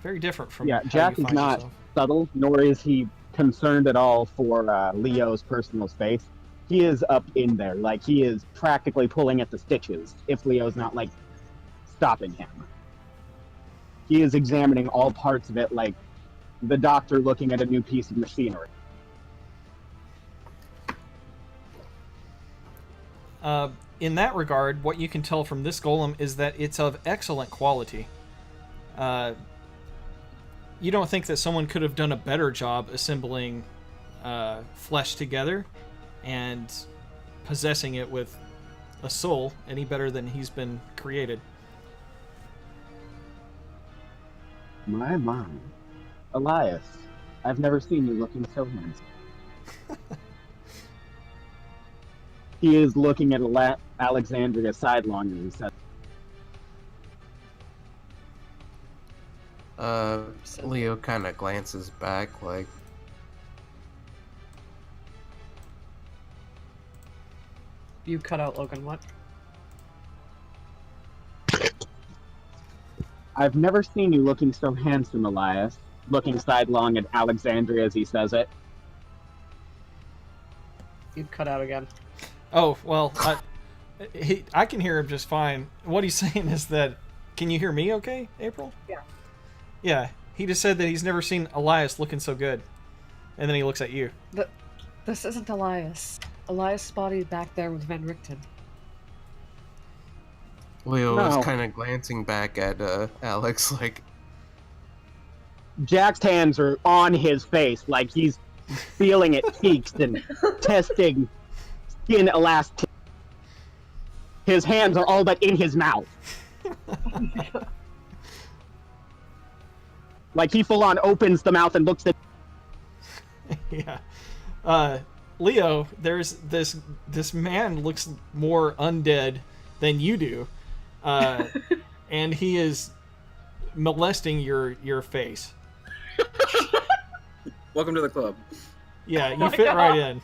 Very different from how Jack you is find not yourself. subtle, nor is he concerned at all for Leo's personal space. He is up in there, like he is practically pulling at the stitches if Leo's not like stopping him. He is examining all parts of it like the doctor looking at a new piece of machinery. In that regard, what you can tell from this golem is that it's of excellent quality. You don't think that someone could have done a better job assembling flesh together and possessing it with a soul any better than he's been created. My. Elias, I've never seen you looking so handsome. He is looking at Alexandria sidelong as he says, Leo kind of glances back like, You cut out, Logan. What? I've never seen you looking so handsome, Elias. Looking sidelong at Alexandria as he says it. You cut out again. Oh, well, I can hear him just fine. What he's saying is that, can you hear me okay, April? Yeah. Yeah, he just said that he's never seen Elias looking so good. And then he looks at you. This isn't Elias. Elias' body's back there with Van Richten. Leo No. is kind of glancing back at Alex like, Jack's hands are on his face, like he's feeling it cheeks and testing skin elasticity. His hands are all but in his mouth. Like he full on opens the mouth and looks at. Yeah. Leo, there's this man looks more undead than you do. And he is molesting your face. Welcome to the club. Yeah, you fit right in.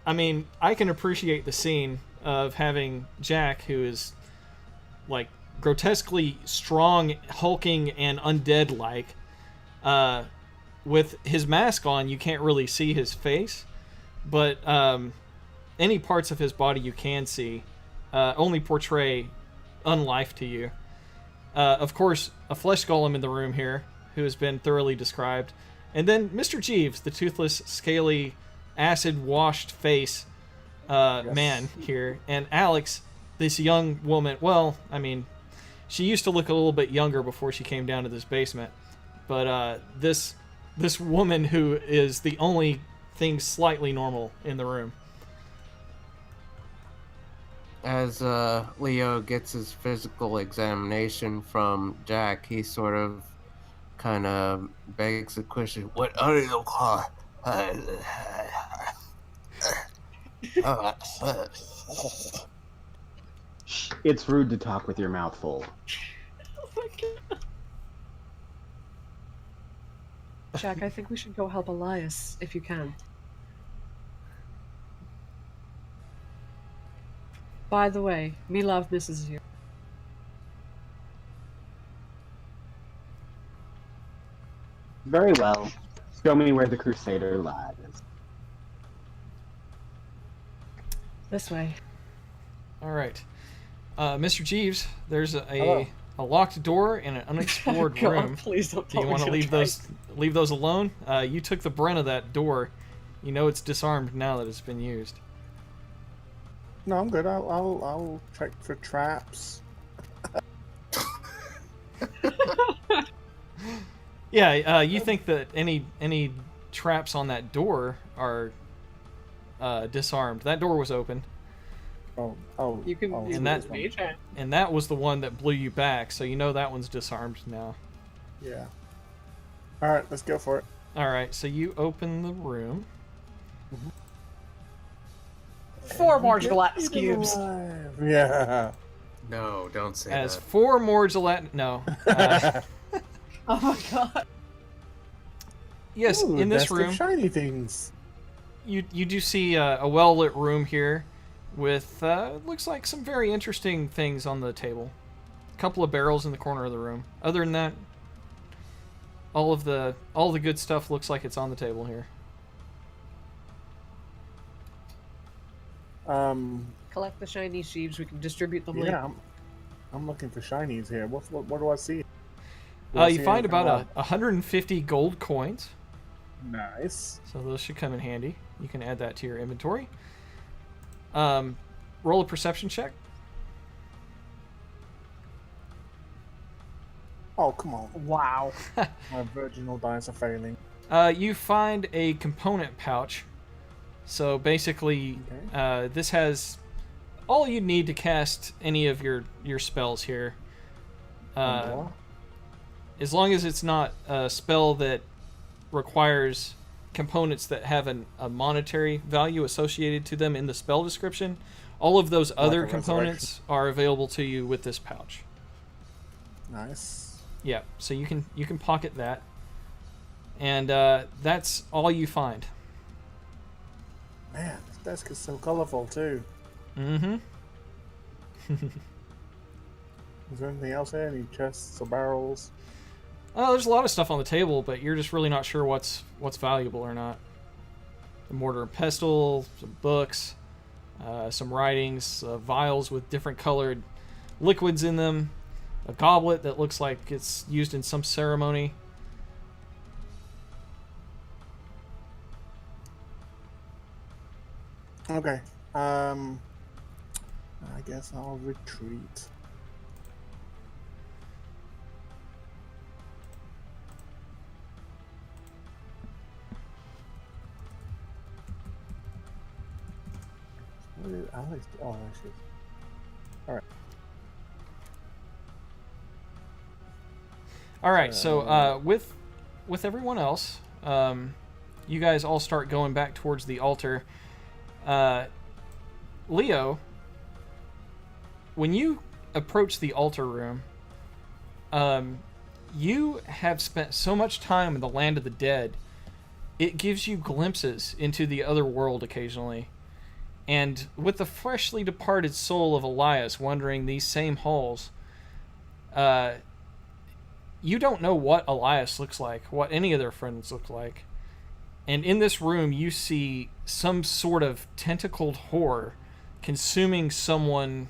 I mean, I can appreciate the scene of having Jack, who is like grotesquely strong, hulking, and undead-like. With his mask on, you can't really see his face, but any parts of his body you can see only portray unlife to you. Of course, a flesh golem in the room here, who has been thoroughly described. And then Mr. Jeeves, the toothless, scaly, acid-washed face man here. And Alex, this young woman. Well, I mean, she used to look a little bit younger before she came down to this basement, but this woman who is the only thing slightly normal in the room. As Leo gets his physical examination from Jack, he sort of kind of begs the question, what are you called? It's rude to talk with your mouth full. Oh my god. Jack, I think we should go help Elias, if you can. By the way, me love misses you. Very well. Show me where the Crusader lies. This way. All right, Mr. Jeeves. There's Hello. a locked door in an unexplored God, room. please don't Do you tell me want to to leave those alone? You took the brunt of that door. You know it's disarmed now that it's been used. No, I'm good. I'll check for traps. Yeah, you think that any traps on that door are disarmed. That door was open, Oh. You can oh, use And that- this mage hand. and that was the one that blew you back, so you know that one's disarmed now. Yeah. All right, let's go for it. All right, so you open the room. 4 more gelatinous Get eaten cubes. alive. Yeah. No, don't say As that. 4 more gelatin. No. Oh my god. Yes, Ooh, in this nest of room, shiny things. you do see a well lit room here, with looks like some very interesting things on the table. A couple of barrels in the corner of the room. Other than that, all the good stuff looks like it's on the table here. Collect the shiny sheaves, we can distribute them later. Yeah, I'm looking for shinies here. What do I see? Do I You see find anything about wrong? 150 gold coins, Nice. so those should come in handy. You can add that to your inventory. Roll a perception check. Oh, come on. Wow. My virginal dice are failing. You find a component pouch. So basically, this has all you need to cast any of your spells here. As long as it's not a spell that requires components that have a monetary value associated to them in the spell description, all of those other a components are available to you with this pouch. Nice. Yeah, so you can pocket that, and that's all you find. Man, this desk is so colorful too. Mm-hmm. Is there anything else here? Any chests or barrels? Oh, there's a lot of stuff on the table, but you're just really not sure what's valuable or not. The mortar and pestle, some books, some writings, vials with different colored liquids in them, a goblet that looks like it's used in some ceremony. Okay. I guess I'll retreat. What did Alex do? Oh, there she is. All right, so with everyone else, you guys all start going back towards the altar. Leo, when you approach the altar room, you have spent so much time in the land of the dead, it gives you glimpses into the other world occasionally. And with the freshly departed soul of Elias wandering these same halls, you don't know what Elias looks like, what any of their friends look like. And in this room, you see some sort of tentacled horror consuming someone,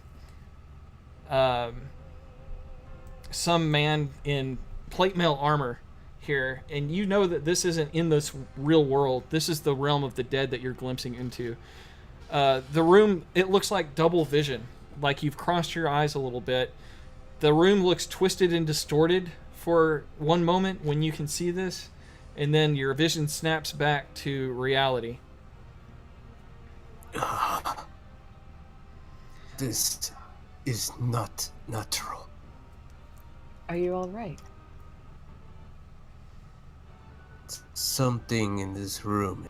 some man in plate mail armor here. And you know that this isn't in this real world. This is the realm of the dead that you're glimpsing into. The room, it looks like double vision, like you've crossed your eyes a little bit. The room looks twisted and distorted for one moment when you can see this, and then your vision snaps back to reality. This is not natural. Are you all right? Something in this room.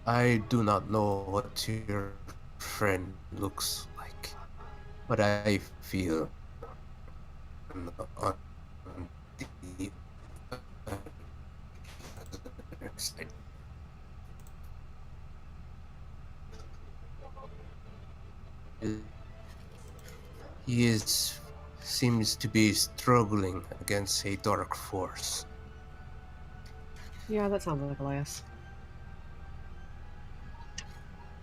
I do not know what your friend looks like, but I feel on the other side. He seems to be struggling against a dark force. Yeah, that sounds like Elias.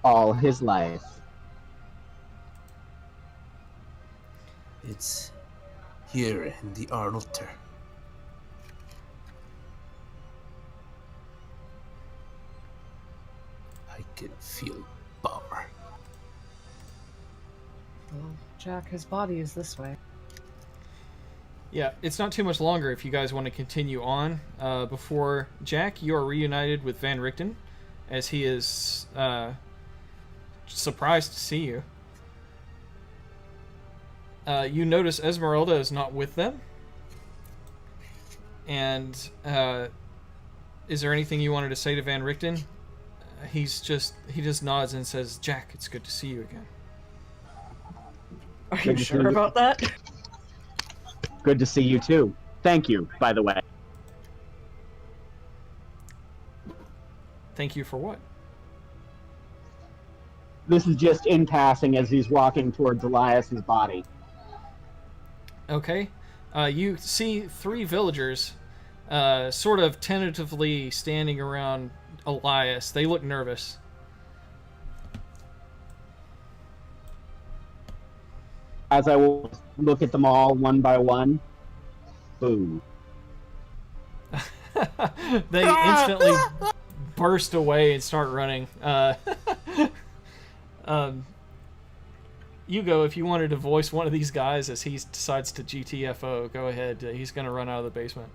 All his life. It's here in the altar. I can feel power. Well, Jack, his body is this way. Yeah, it's not too much longer if you guys want to continue on. Before Jack, you are reunited with Van Richten, as he is surprised to see you. You notice Esmeralda is not with them. And is there anything you wanted to say to Van Richten? He just nods and says, "Jack, it's good to see you again." Are you Good to see sure you. about that? Good to see you too. Thank you, by the way. Thank you for what? This is just in passing as he's walking towards Elias's body. Okay. You see 3 villagers sort of tentatively standing around Elias. They look nervous. As I will look at them all one by one, boo. They instantly burst away and start running. Hugo, if you wanted to voice one of these guys as he decides to GTFO, go ahead. He's going to run out of the basement.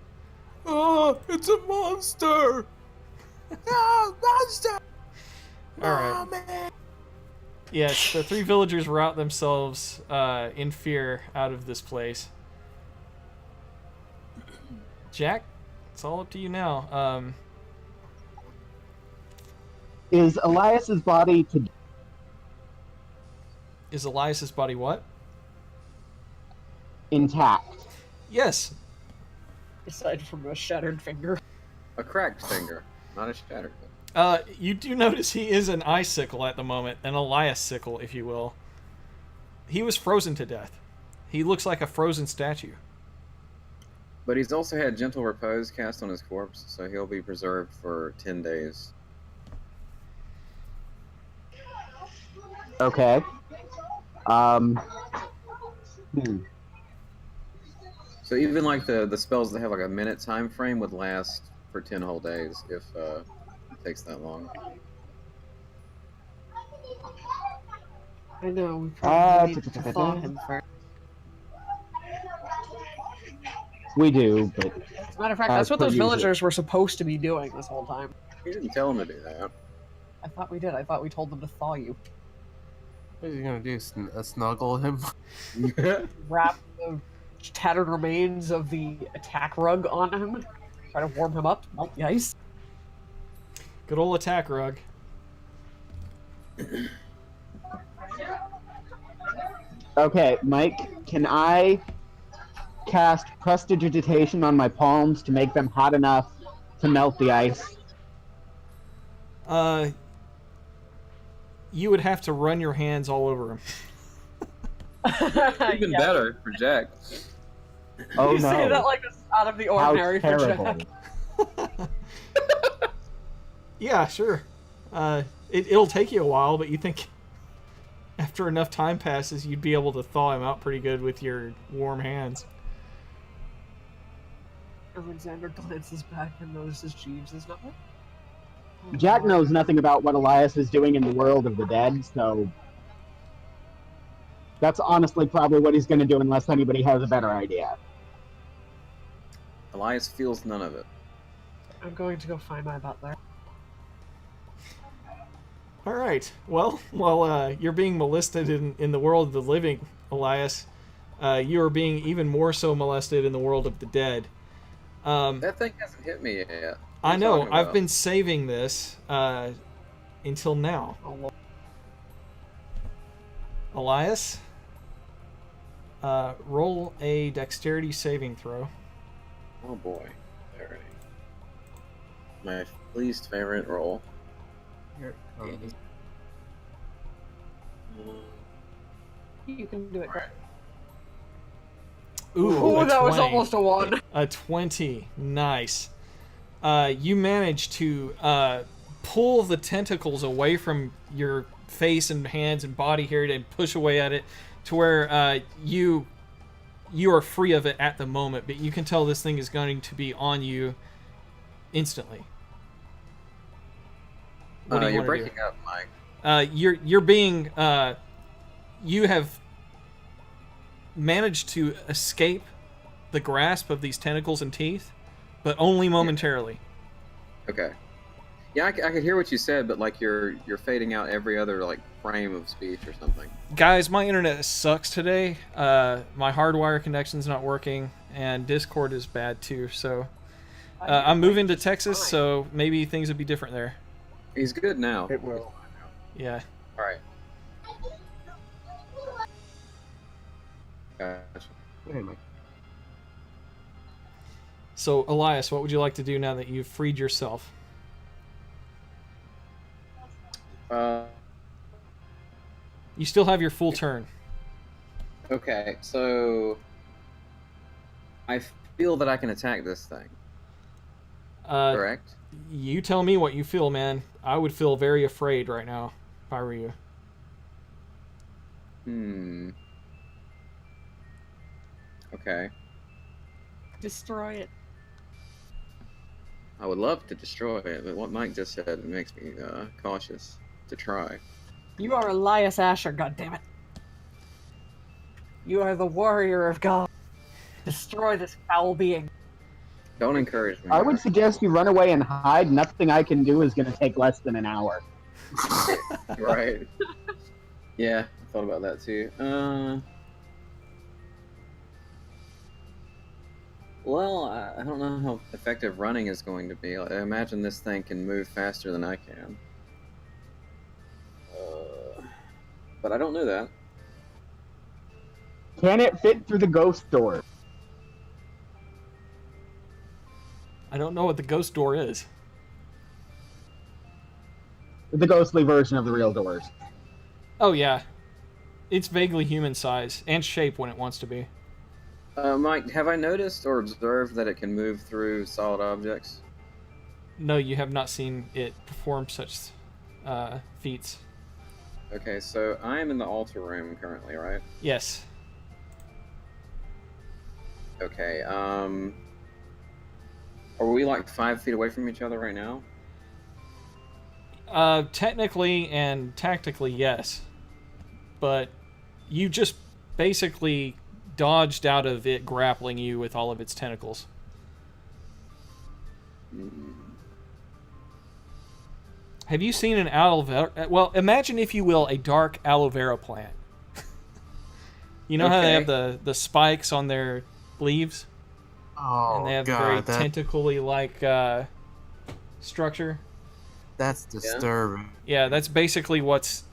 Oh, it's a monster! No, monster! All right. Man. Yes, the 3 villagers rout themselves in fear out of this place. Jack, it's all up to you now. Is Elias's body Is Elias's body what? intact? Yes. Aside from a shattered finger. A cracked finger, not a shattered one. You do notice he is an icicle at the moment, an Elias sickle, if you will. He was frozen to death. He looks like a frozen statue. But he's also had gentle repose cast on his corpse, so he'll be preserved for 10 days. Okay. So even like the spells that have like a minute time frame would last for 10 whole days if it takes that long. I know, we probably need to thaw him first. We do, but As a matter of fact, that's what per those usual. villagers were supposed to be doing this whole time. You didn't tell him to do that. I thought we did. I thought we told them to thaw you. What are you gonna do? Snuggle him? Wrap the tattered remains of the attack rug on him. Try to warm him up, melt the ice. Good old attack rug. okay, Mike, can I cast prestidigitation on my palms to make them hot enough to melt the ice? You would have to run your hands all over him. Even better for Jack. Oh You no! say that like it's out of the How ordinary for terrible! Jack. Yeah, sure. It'll take you a while, but you think after enough time passes, you'd be able to thaw him out pretty good with your warm hands. Alexander glances back and notices Jeeves is not there. Oh, Jack God. knows nothing about what Elias is doing in the world of the dead, so that's honestly probably what he's going to do unless anybody has a better idea. Elias feels none of it. I'm going to go find my butler. All right. Well, while you're being molested in the world of the living, Elias, you are being even more so molested in the world of the dead. That thing hasn't hit me yet. What are I you know. talking I've about? been saving this until now. Oh, Lord. Elias, roll a dexterity saving throw. Oh boy. Alright. My least favorite roll. Here it comes. You can do it. Alright. Ooh, Oh, a that was 20. almost a 1. A 20. Nice. You manage to pull the tentacles away from your face and hands and body here and push away at it to where you are free of it at the moment, but you can tell this thing is going to be on you instantly. What do you You're want to do? breaking up, Mike. You're being you have managed to escape the grasp of these tentacles and teeth, but only momentarily. Okay. Yeah, I could hear what you said, but like you're fading out every other like frame of speech or something. Guys, my internet sucks today. My hardwire connection's not working, and Discord is bad too. So I'm moving to Texas, so maybe things would be different there. He's good now. It will. Yeah. All right. Gotcha. Hey, Mike. So Elias, what would you like to do now that you've freed yourself? You still have your full turn. Okay, so I feel that I can attack this thing. Correct? You tell me what you feel, man. I would feel very afraid right now if I were you. Okay. Destroy it. I would love to destroy it, but what Mike just said makes me cautious to try. You are Elias Asher, goddammit. You are the warrior of God. Destroy this foul being. Don't encourage me. I would Mark. suggest you run away and hide. Nothing I can do is going to take less than an hour. Right. Yeah, I thought about that too. Well, I don't know how effective running is going to be. I imagine this thing can move faster than I can. But I don't know that. Can it fit through the ghost door? I don't know what the ghost door is. The ghostly version of the real doors. Oh yeah. It's vaguely human size and shape when it wants to be. Mike, have I noticed or observed that it can move through solid objects? No, you have not seen it perform such feats. Okay, so I am in the altar room currently, right? Yes. Okay, are we like 5 feet away from each other right now? Technically and tactically, yes. But you just basically dodged out of it grappling you with all of its tentacles. Have you seen an aloe vera? Well, imagine, if you will, a dark aloe vera plant. You know how they have the spikes on their leaves? Oh, And they have God, a very that, tentacly-like structure? that's disturbing. Yeah, that's basically what's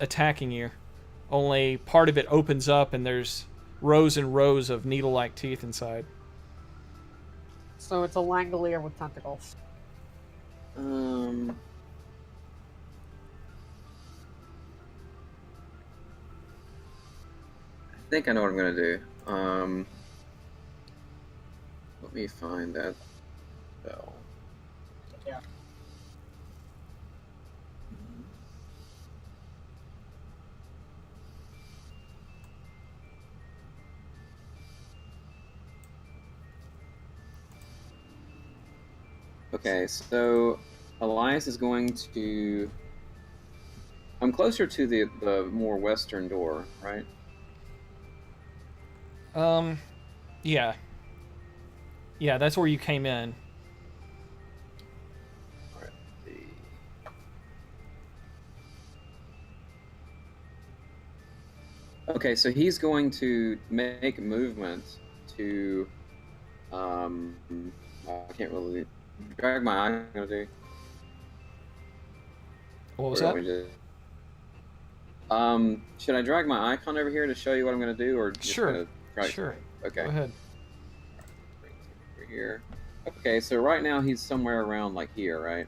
attacking you. Only part of it opens up and there's rows and rows of needle-like teeth inside. So it's a Langolier with tentacles. I think I know what I'm gonna do. Let me find that bell. Yeah. Okay, so Elias is going to. I'm closer to the more western door, right? Yeah. Yeah, that's where you came in. All right. Okay, so he's going to make movement to. I can't really drag my eye. I'm gonna do. What was Or do you that? want me to should I drag my icon over here to show you what I'm going to do, or just Sure. going to try? Sure. Okay. Go ahead. Bring it over here. Okay, so right now he's somewhere around like here, right?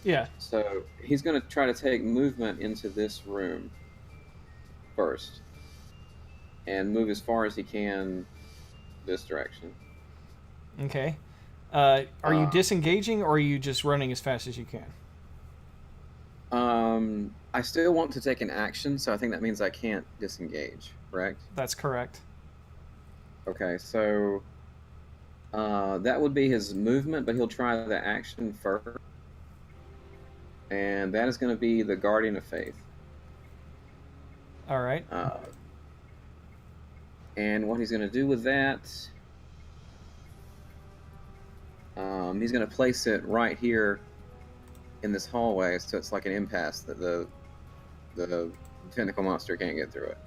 Yeah. So he's going to try to take movement into this room first, and move as far as he can this direction. Okay. Are you disengaging, or are you just running as fast as you can? I still want to take an action, so I think that means I can't disengage, correct? That's correct. Okay, so that would be his movement, but he'll try the action first. And that is going to be the Guardian of Faith. All right. And what he's going to do with that, he's going to place it right here in this hallway, so it's like an impasse that the tentacle monster can't get through it.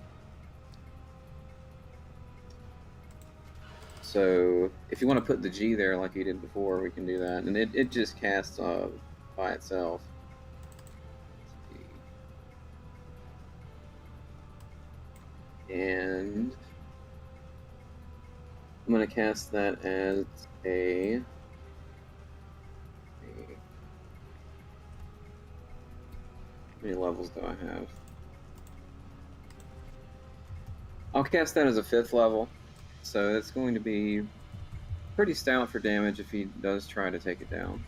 So if you want to put the G there like you did before, we can do that. And it just casts by itself. And I'm going to cast that as a... How many levels do I have? I'll cast that as a 5th level. So it's going to be pretty stout for damage if he does try to take it down.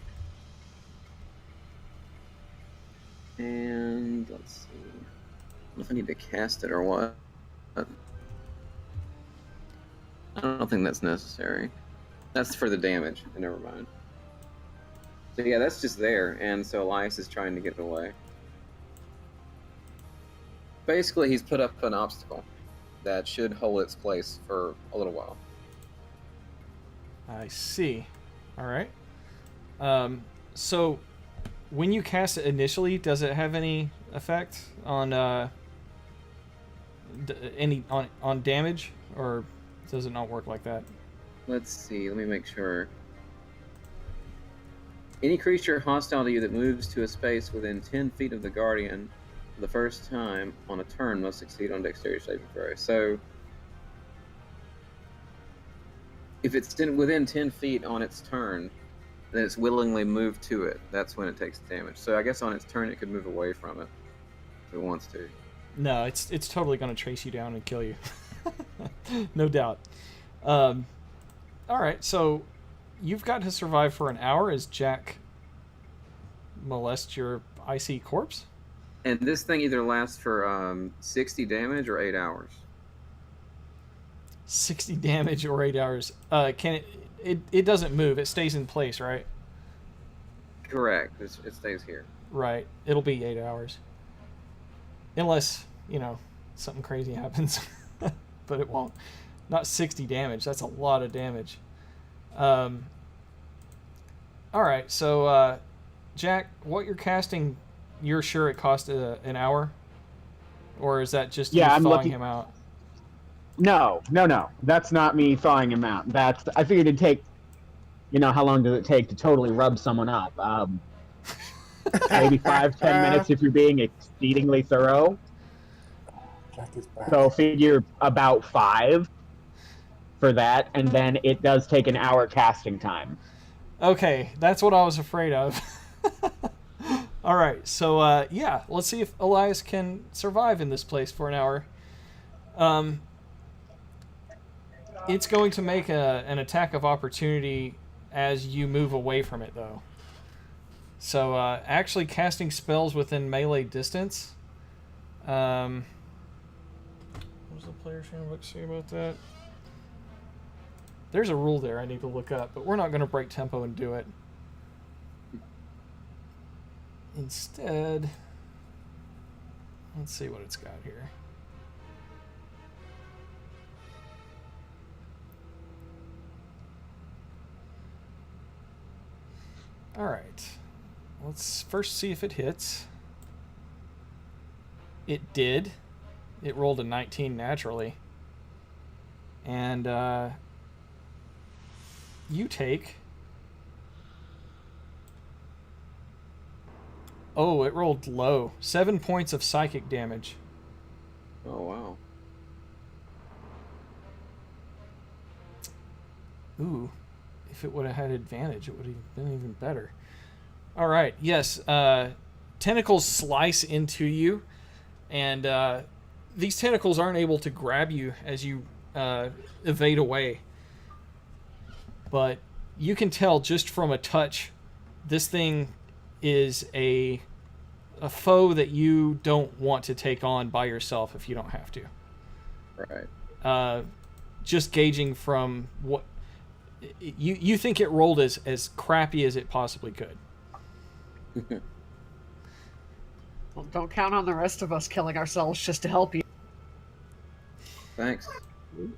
And let's see. I don't know if I need to cast it or what. I don't think that's necessary. That's for the damage. Never mind. So yeah, that's just there, and so Elias is trying to get away. Basically, he's put up an obstacle that should hold its place for a little while. I see. All right. So when you cast it initially, does it have any effect on on damage, or does it not work like that? Let's see. Let me make sure. Any creature hostile to you that moves to a space within 10 feet of the Guardian for the first time on a turn must succeed on Dexterity saving throw. So, if it's within 10 feet on its turn, then it's willingly moved to it. That's when it takes damage. So I guess on its turn it could move away from it if it wants to. No, it's totally going to trace you down and kill you. No doubt. All right, so you've got to survive for an hour as Jack molests your icy corpse. And this thing either lasts for 60 damage or 8 hours. 60 damage or 8 hours. Can it doesn't move. It stays in place, right? Correct. It stays here. Right. It'll be 8 hours. Unless, something crazy happens. But it won't. Not 60 damage. That's a lot of damage. All right. So, Jack, what you're casting, you're sure it cost an hour? Or is that just you thawing him out? No. That's not me thawing him out. I figured it'd take, how long does it take to totally rub someone up? Maybe 5-10 minutes if you're being exceedingly thorough. Jack is back. So figure about 5 for that, and then it does take an hour casting time. Okay, that's what I was afraid of. All right, so let's see if Elias can survive in this place for an hour. It's going to make an attack of opportunity as you move away from it, though. So actually casting spells within melee distance. What does the player's handbook say about that? There's a rule there I need to look up, but we're not going to break tempo and do it. instead, let's see what it's got here. All right. Let's first see if it hits. It did. It rolled a 19 naturally. And you take... Oh, it rolled low. 7 points of psychic damage. Oh, wow. Ooh. If it would have had advantage, it would have been even better. All right. Yes. Tentacles slice into you. And these tentacles aren't able to grab you as you evade away. But you can tell just from a touch, this thing is a foe that you don't want to take on by yourself if you don't have to. Right. Just gauging from what you think it rolled as crappy as it possibly could. Well, don't count on the rest of us killing ourselves just to help you. Thanks.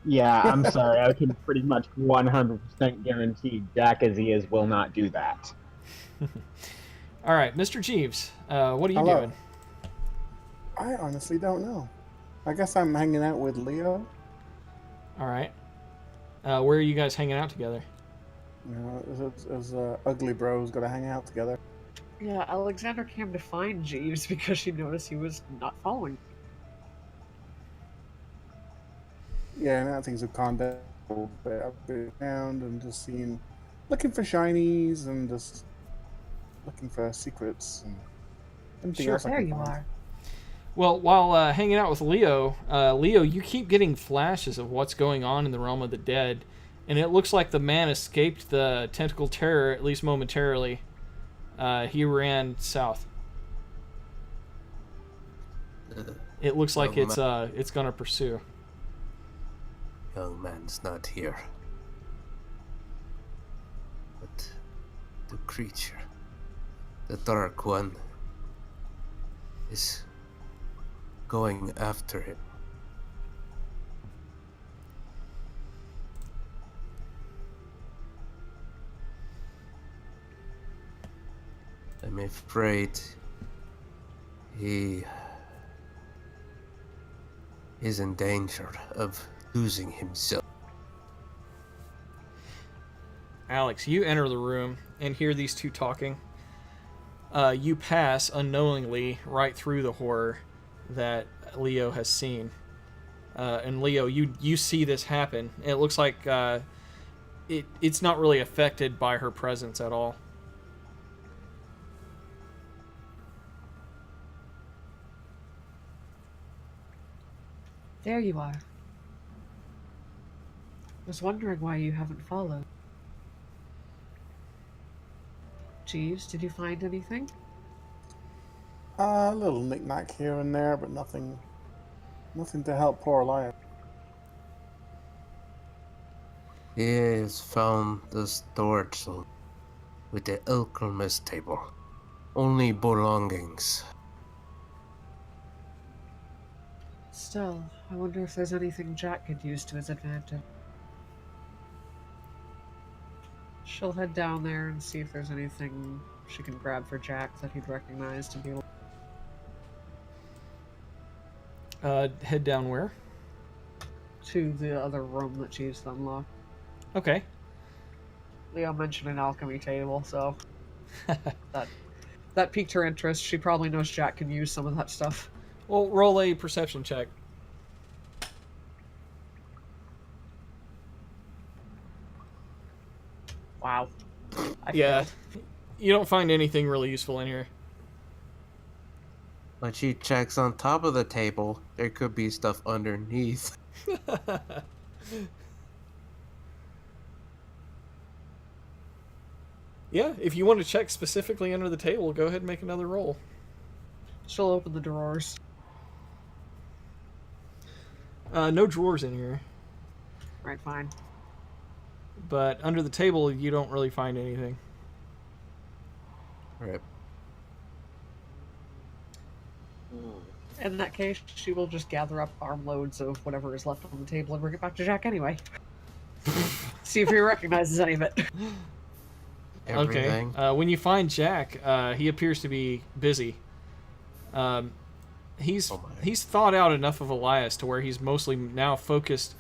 Yeah, I'm sorry. I can pretty much 100% guarantee Jack, as he is, will not do that. All right, Mr. Jeeves, what are you Hello. doing? I honestly don't know. I guess I'm hanging out with Leo. All right. Where are you guys hanging out together? You know, as ugly bros gotta hang out together. Yeah, Alexander came to find Jeeves because she noticed he was not following. Yeah, now things have calmed down a little bit. I've been around and just looking for shinies and just looking for secrets and anything Sure. else I There can you find. are. Well, while hanging out with Leo, you keep getting flashes of what's going on in the realm of the dead, and it looks like the man escaped the tentacle terror, at least momentarily. He ran south. It looks like it's gonna pursue. Young man's not here. But the creature, the Dark One, is going after him. I'm afraid he is in danger of losing himself. Alex, you enter the room and hear these two talking. You pass unknowingly right through the horror that Leo has seen. And Leo, you see this happen. It looks like it's not really affected by her presence at all. There you are. Was wondering why you haven't followed. Jeeves, did you find anything? A little knick-knack here and there, but nothing to help poor Elias. He has found the storage room with the alchemist table. Only belongings. Still, I wonder if there's anything Jack could use to his advantage. She'll head down there and see if there's anything she can grab for Jack that he'd recognize to be able Head down where? to the other room that Jeeves unlocked. Okay. Leo mentioned an alchemy table, so that piqued her interest. She probably knows Jack can use some of that stuff. Well, roll a perception check. Wow. Yeah. You don't find anything really useful in here. When she checks on top of the table, there could be stuff underneath. Yeah, if you want to check specifically under the table, go ahead and make another roll. She'll open the drawers. No drawers in here, Right, fine. but under the table you don't really find anything. Right. In that case, she will just gather up armloads of whatever is left on the table and bring it back to Jack anyway. See if he recognizes any of it. Everything. Okay. When you find Jack, he appears to be busy. He's Oh my. he's thought out enough of Elias to where he's mostly now focused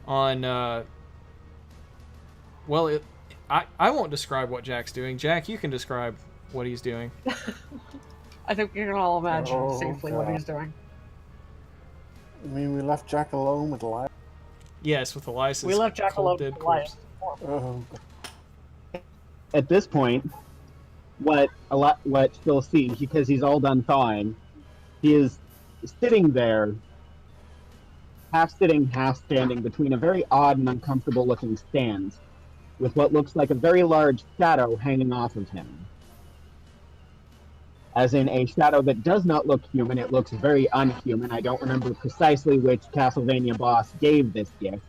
on. I won't describe what Jack's doing. Jack, you can describe what he's doing. I think we can all imagine Oh, safely what God. he's doing. I mean, we left Jack alone with Elias. Yes, with Elias's We left Jack cold alone dead with Elias. corpse. Oh, At this point, what she'll see, because he's all done thawing, he is sitting there, half sitting, half standing between a very odd and uncomfortable looking stand, with what looks like a very large shadow hanging off of him. As in a shadow that does not look human, it looks very unhuman. I don't remember precisely which Castlevania boss gave this gift,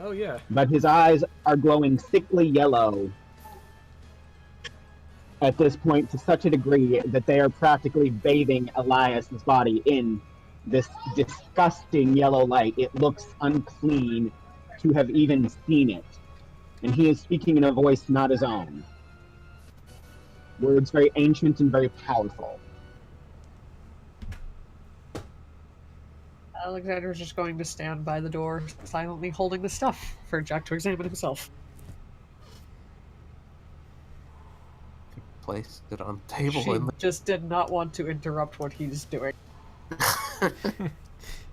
Oh yeah. but his eyes are glowing sickly yellow at this point to such a degree that they are practically bathing Elias's body in this disgusting yellow light. It looks unclean to have even seen it. And he is speaking in a voice not his own. Words very ancient and very powerful. Alexander's just going to stand by the door, silently holding the stuff for Jack to examine himself. Placed it on the table. She And just did not want to interrupt what he's doing.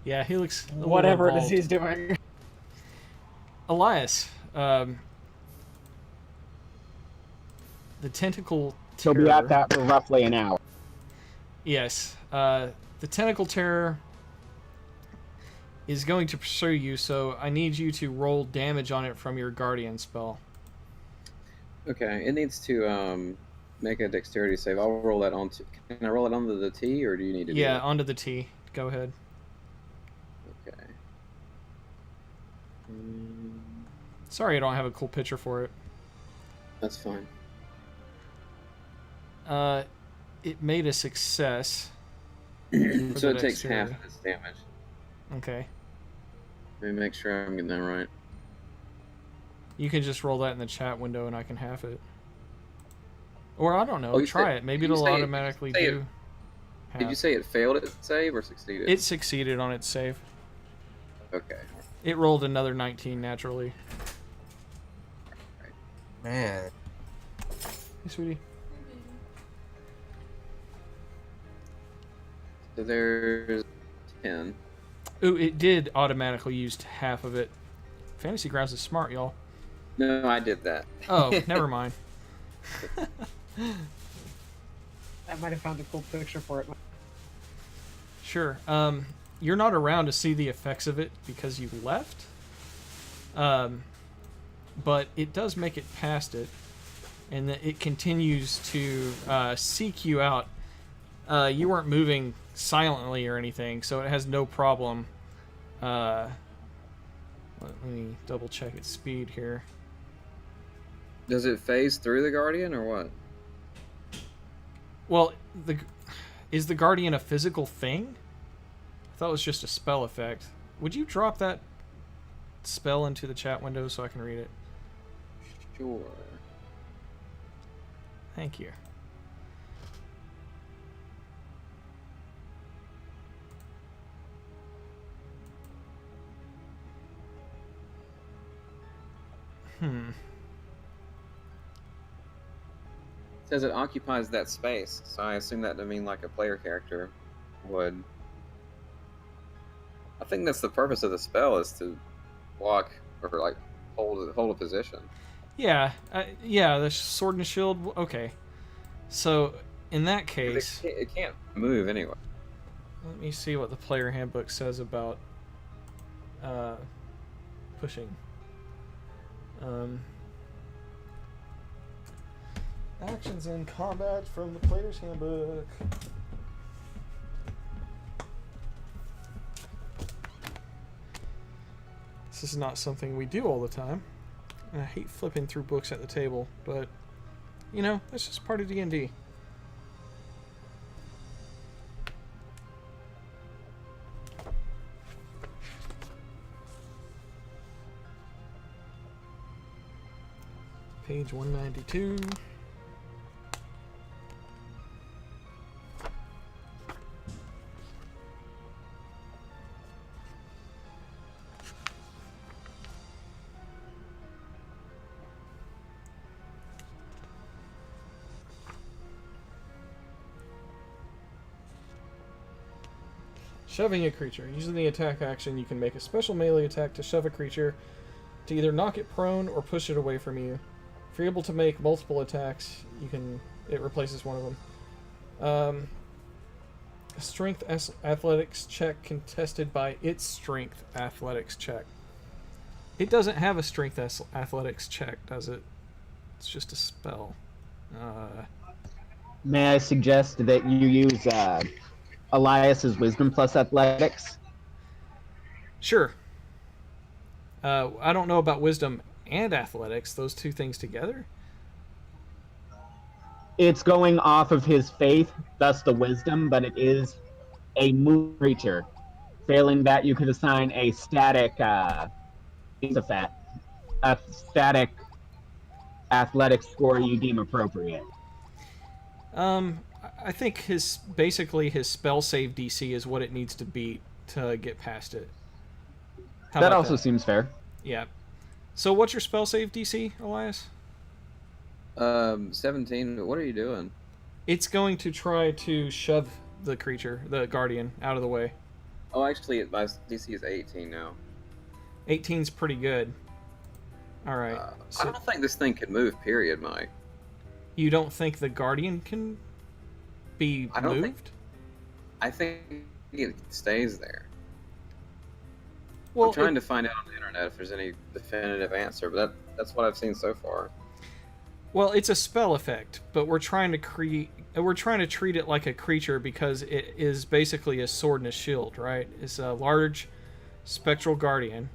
Yeah, he looks a little Whatever it is involved. he's doing. Elias, the tentacle He'll terror. be at that for roughly an hour. Yes, the tentacle terror is going to pursue you, so I need you to roll damage on it from your guardian spell. Okay, it needs to make a dexterity save. I'll roll that onto. Can I roll it onto the T, or do you need to? Yeah, do onto the T. Go ahead. that? Okay. Sorry, I don't have a cool picture for it. That's fine. It made a success. So the it takes half dexterity. of this damage. Okay. Let me make sure I'm getting that right. You can just roll that in the chat window and I can half it. Or I don't know, Oh, you try said- it. Maybe did you it'll say it- automatically did you say do half. Did you say it failed its save or succeeded? It succeeded on its save. Okay. It rolled another 19 naturally. man, Hey, sweetie. So there's 10. Ooh, it did automatically use half of it. Fantasy Grounds is smart, y'all. No, I did that. Oh, never mind. I might have found a cool picture for it. Sure. You're not around to see the effects of it because you left. But it does make it past it, and it continues to seek you out. You weren't moving silently or anything, so it has no problem. Let me double check its speed here. Does it phase through the Guardian or what? Well, is the Guardian a physical thing? I thought it was just a spell effect. Would you drop that spell into the chat window so I can read it? Sure. Thank you. It says it occupies that space, so I assume that to mean like a player character would. I think that's the purpose of the spell, is to block or like hold a position. Yeah, yeah, the sword and shield. Okay, so in that case, It can't move anyway. let me see what the player handbook says about pushing. Actions in combat from the player's handbook. This is not something we do all the time. And I hate flipping through books at the table, but you know, that's just part of D&D. Page 192. Shoving a creature. Using the attack action, you can make a special melee attack to shove a creature to either knock it prone or push it away from you. If you're able to make multiple attacks, it replaces one of them. A strength athletics check contested by its strength athletics check. It doesn't have a strength athletics check, does it? It's just a spell. May I suggest that you use Elias's Wisdom plus Athletics? Sure. I don't know about Wisdom and Athletics, those two things together. It's going off of his faith, thus the Wisdom, but it is a move creature. Failing that, you could assign a static, a static athletic score you deem appropriate. I think his spell save DC is what it needs to beat to get past it. That also seems fair. Yeah. So what's your spell save DC, Elias? 17. What are you doing? It's going to try to shove the creature, the guardian, out of the way. Oh, actually, my DC is 18 now. 18's pretty good. All right. I don't think this thing can move. Period, Mike. You don't think the guardian can be moved? I think it stays there. Well, I'm trying to find out on the internet if there's any definitive answer, but that's what I've seen so far. Well, it's a spell effect, but we're trying to treat it like a creature because it is basically a sword and a shield, right? It's a large spectral guardian.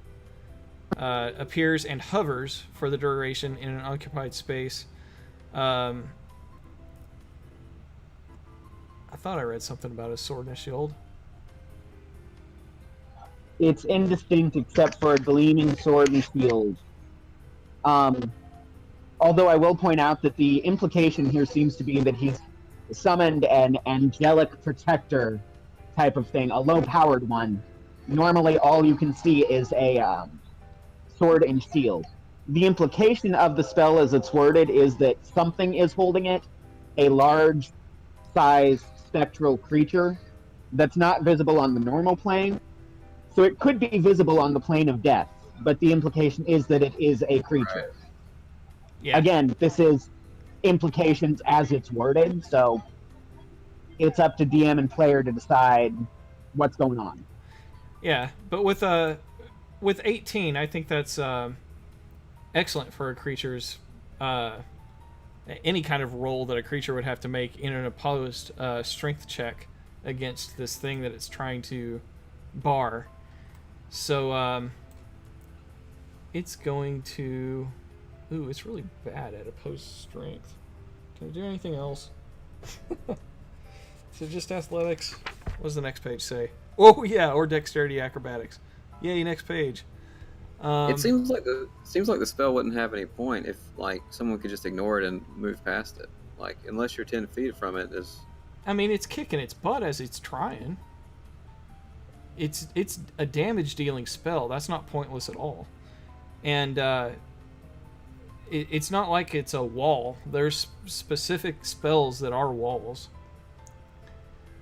Appears and hovers for the duration in an occupied space. I thought I read something about a sword and a shield. It's indistinct except for a gleaming sword and shield. Although I will point out that the implication here seems to be that he's summoned an angelic protector type of thing, a low-powered one. Normally, all you can see is a sword and shield. The implication of the spell as it's worded is that something is holding it, a large-sized spectral creature that's not visible on the normal plane. So it could be visible on the plane of death, but the implication is that it is a creature. Yeah. Again, this is implications as it's worded, so it's up to DM and player to decide what's going on. Yeah, but with 18, I think that's excellent for a creature's any kind of roll that a creature would have to make in an opposed strength check against this thing that it's trying to bar. So it's going to... Ooh, it's really bad at opposed strength. Can it do anything else? So just athletics. What does the next page say? Oh yeah, or dexterity acrobatics. Yay, next page. It seems like the spell wouldn't have any point if like someone could just ignore it and move past it. Like unless you're 10 feet from it, is. I mean, it's kicking its butt as it's trying. It's a damage dealing spell. That's not pointless at all. And it's not like it's a wall. There's specific spells that are walls.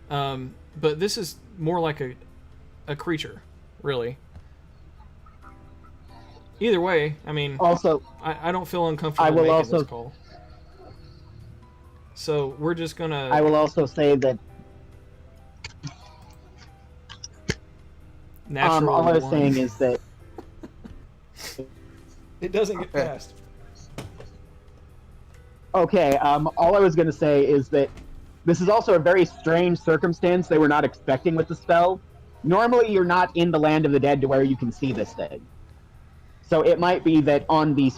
But this is more like a creature, really. Either way, I mean, also, I don't feel uncomfortable making this call. So we're just gonna... I will also say that all I was saying is that it doesn't get past. Okay, all I was going to say is that this is also a very strange circumstance they were not expecting with the spell. Normally, you're not in the land of the dead to where you can see this thing. So it might be that on the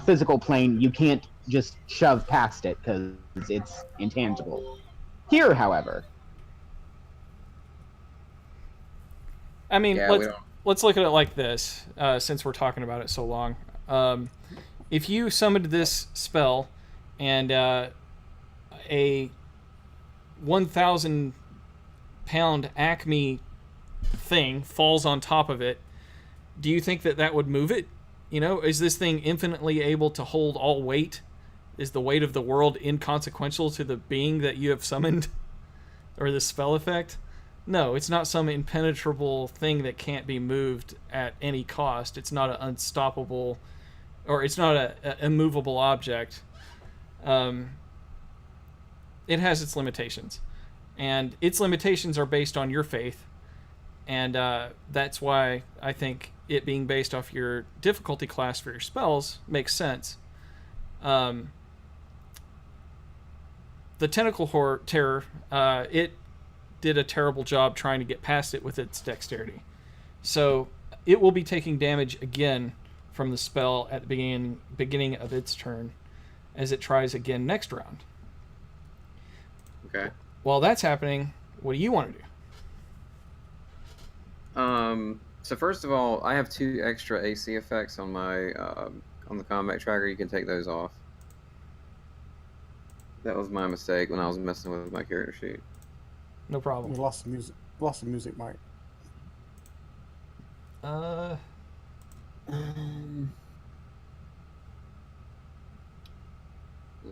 physical plane, you can't just shove past it because it's intangible. Here, however... I mean, let's look at it like this, since we're talking about it so long. if you summoned this spell and a 1,000-pound Acme thing falls on top of it, do you think that would move it? You know, is this thing infinitely able to hold all weight? Is the weight of the world inconsequential to the being that you have summoned? Or the spell effect? No, it's not some impenetrable thing that can't be moved at any cost. It's not an unstoppable, or it's not a immovable object. It has its limitations. And its limitations are based on your faith. And that's why I think it being based off your difficulty class for your spells makes sense. The Tentacle Terror, it did a terrible job trying to get past it with its dexterity. So it will be taking damage again from the spell at the beginning of its turn as it tries again next round. Okay. While that's happening, what do you want to do? So first of all, I have 2 extra AC effects on my on the combat tracker. You can take those off. That was my mistake when I was messing with my character sheet. No We problem. lost the music. Lost the music, Mike.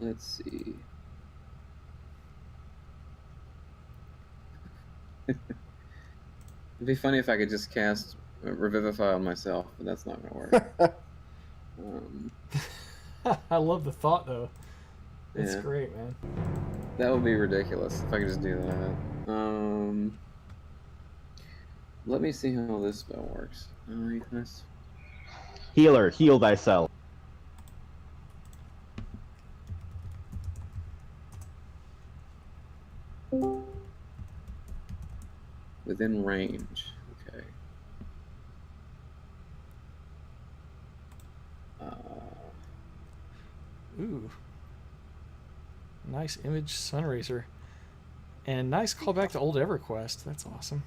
Let's see. It'd be funny if I could just cast Revivify on myself, but that's not gonna work. I love the thought, though. It's Yeah. great, man. That would be ridiculous if I could just do that. Let me see how this spell works. Nice. Healer, heal thyself. Within range. Okay. Ooh. Nice image Sunraiser. And nice callback to old EverQuest. That's awesome.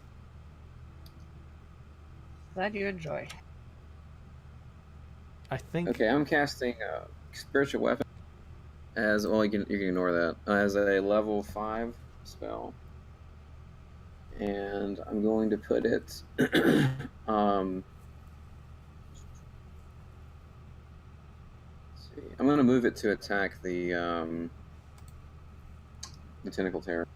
Glad you enjoy. I think... Okay, I'm casting Spiritual Weapon as, well, you can ignore that, as a level 5 spell. And I'm going to put it, let's see, I'm going to move it to attack the Tentacle Terror.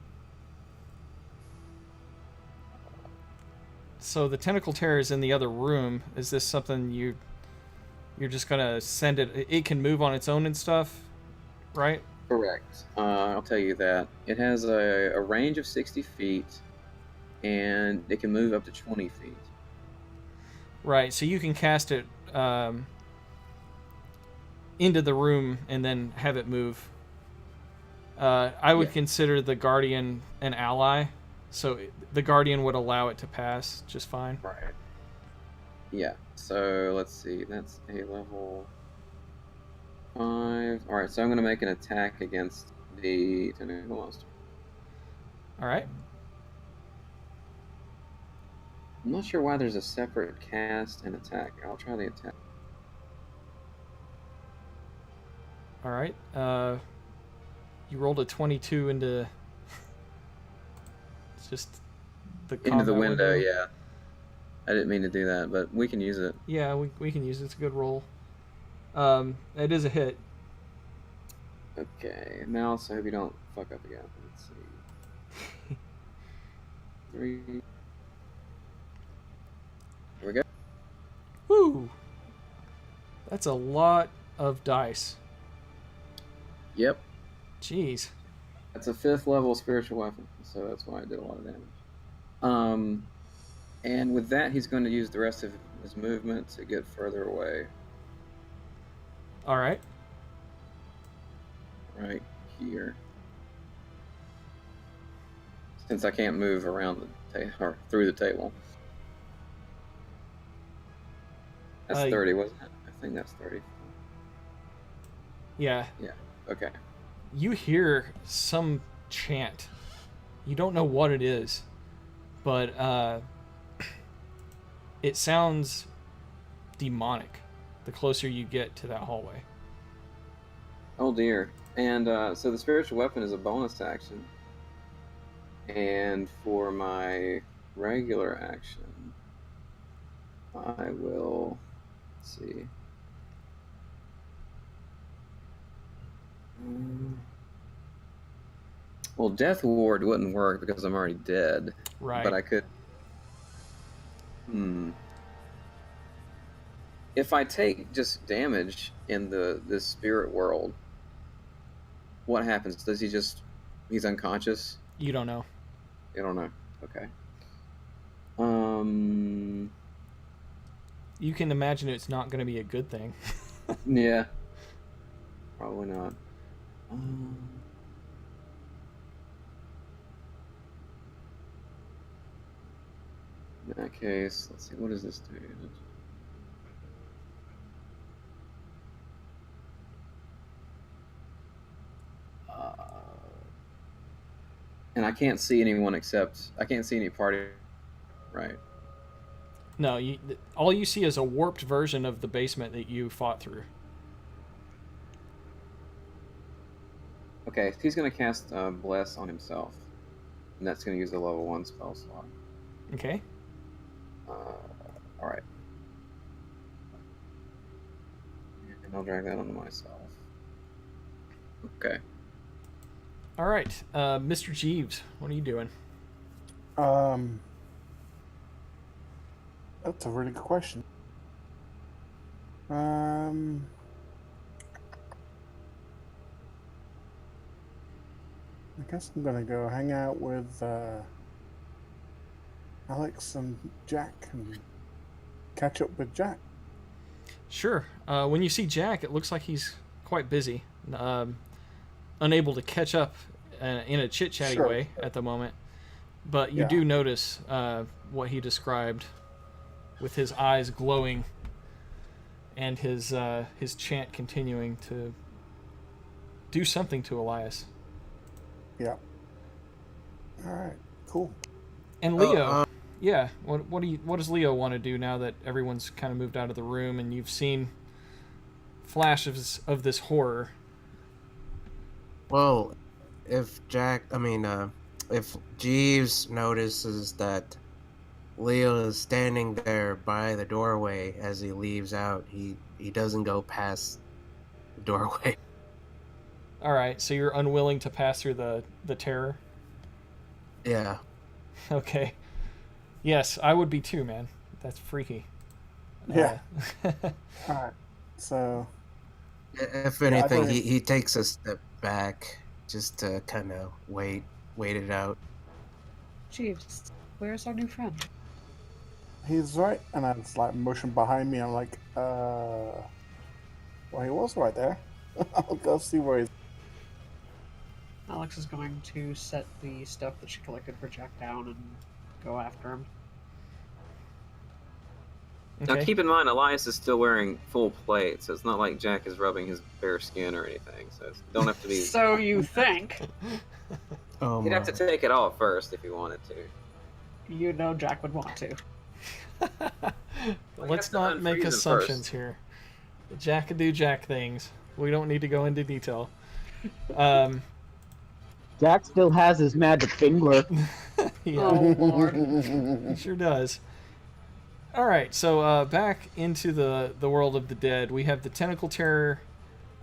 So the Tentacle Terror is in the other room. Is this something you're just gonna send it? It can move on its own and stuff, right? Correct. I'll tell you that. It has a range of 60 feet, and it can move up to 20 feet. Right. So you can cast it into the room and then have it move. I would consider the Guardian an ally, so the Guardian would allow it to pass just fine. Right. Yeah. So let's see. That's a level 5. All right. So I'm going to make an attack against the tentacle monster. All right. I'm not sure why there's a separate cast and attack. I'll try the attack. All right. You rolled a 22 into it's just the Into the combat window, yeah. I didn't mean to do that, but we can use it. Yeah, we can use it. It's a good roll. It is a hit. Okay, mouse, I hope you don't fuck up again. Let's see. 3. Here we go. Woo! That's a lot of dice. Yep. Jeez. That's a 5th level spiritual weapon, so that's why I did a lot of damage. And with that, he's going to use the rest of his movement to get further away. All right. Right here. Since I can't move around the or through the table. That's 30, wasn't it? I think that's 30. Yeah. Yeah. Okay. You hear some chant. You don't know what it is, but it sounds demonic the closer you get to that hallway. Oh dear. And so the spiritual weapon is a bonus action. And for my regular action, I will. Let's see. Well, Death Ward wouldn't work because I'm already dead. Right. But I could. If I take just damage in this spirit world, what happens? Does he just? He's unconscious? You don't know. You don't know. Okay. You can imagine it's not going to be a good thing. Yeah. Probably not. In that case, let's see. What does this do? And I can't see anyone except I can't see any party. Right. No, all you see is a warped version of the basement that you fought through. Okay, he's gonna cast Bless on himself, and that's gonna use a level 1 spell slot. Okay. All right. And I'll drag that onto myself. Okay. All right, Mr. Jeeves, what are you doing? That's a really good question. I guess I'm gonna go hang out with Alex and Jack and catch up with Jack. Sure. When you see Jack, it looks like he's quite busy, unable to catch up in a chit-chatty Sure. way at the moment. But you Yeah. do notice what he described, with his eyes glowing and his chant continuing to do something to Elias. Yeah. All right. Cool. And Leo, yeah. What does Leo want to do now that everyone's kind of moved out of the room and you've seen flashes of this horror? Well, if if Jeeves notices that Leo is standing there by the doorway as he leaves out, he doesn't go past the doorway. All right, so you're unwilling to pass through the terror? Yeah. Okay. Yes, I would be too, man. That's freaky. Yeah. All right. So. If I anything, thought he takes a step back just to kind of wait it out. Jeeves, where's our new friend? He's right, and I just like motion behind me. I'm like, well, he was right there. I'll go see where he's. Alex is going to set the stuff that she collected for Jack down and go after him. Okay. Now keep in mind, Elias is still wearing full plate, so it's not like Jack is rubbing his bare skin or anything. So don't have to be. So you think? Oh, He'd have to take it off first if he wanted to. You know Jack would want to. Let's have to not make unfreeze him assumptions first. here. Jack can do Jack things. We don't need to go into detail. Jack still has his magic finger. Yeah, Oh Lord. he sure does. All right, so back into the world of the dead, we have the tentacle terror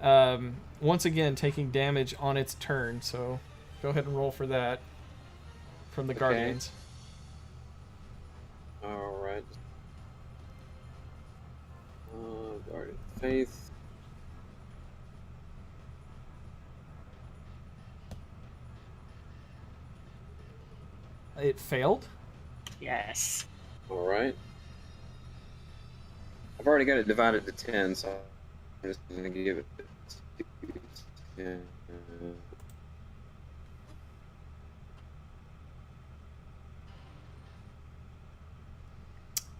once again taking damage on its turn. So go ahead and roll for that from the Okay. Guardians. All right. Guardian Faith. It failed. Yes. All right. I've already got it divided to 10, so I'm just going to give it 10.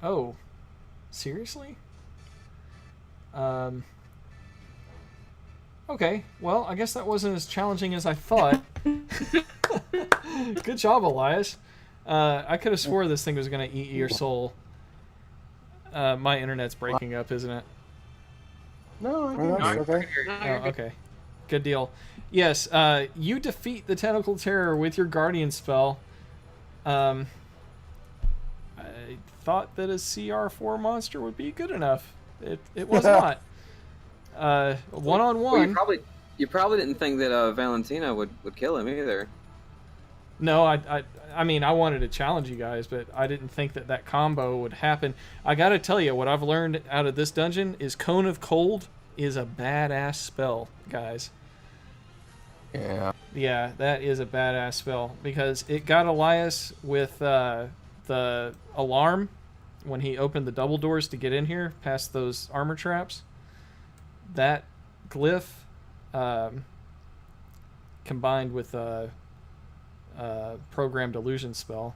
Oh, seriously? Okay, well, I guess that wasn't as challenging as I thought. Good job, Elias. I could have swore this thing was going to eat your soul. My internet's breaking up, isn't it? No, I Oh, think that's okay. Oh, okay. Good deal. Yes, you defeat the Tentacle Terror with your Guardian spell. I thought that a CR4 monster would be good enough. It was not. One-on-one. Well, you probably didn't think that Valentina would kill him either. No, I mean, I wanted to challenge you guys, but I didn't think that combo would happen. I gotta tell you, what I've learned out of this dungeon is Cone of Cold is a badass spell, guys. Yeah. Yeah, that is a badass spell, because it got Elias with the alarm when he opened the double doors to get in here, past those armor traps. That glyph, combined with programmed illusion spell,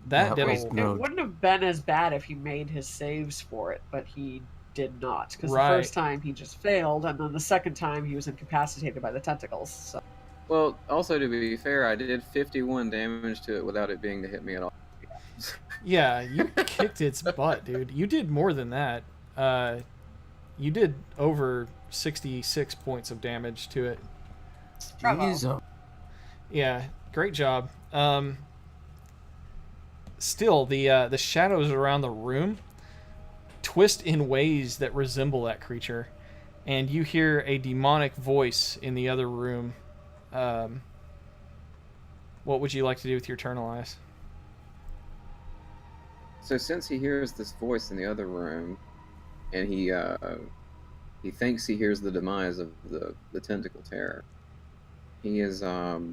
that did was a no- It wouldn't have been as bad if he made his saves for it, but he did not. Because Right. the first time he just failed, and then the second time he was incapacitated by the tentacles. So. Well, also to be fair, I did 51 damage to it without it being to hit me at all. Yeah, you kicked its butt, dude. You did more than that. You did over 66 points of damage to it. Bravo. Jeez, Yeah, great job. Still, the shadows around the room twist in ways that resemble that creature, and you hear a demonic voice in the other room. What would you like to do with your turn, Elias? So since he hears this voice in the other room, and he thinks he hears the demise of the tentacle terror, he is can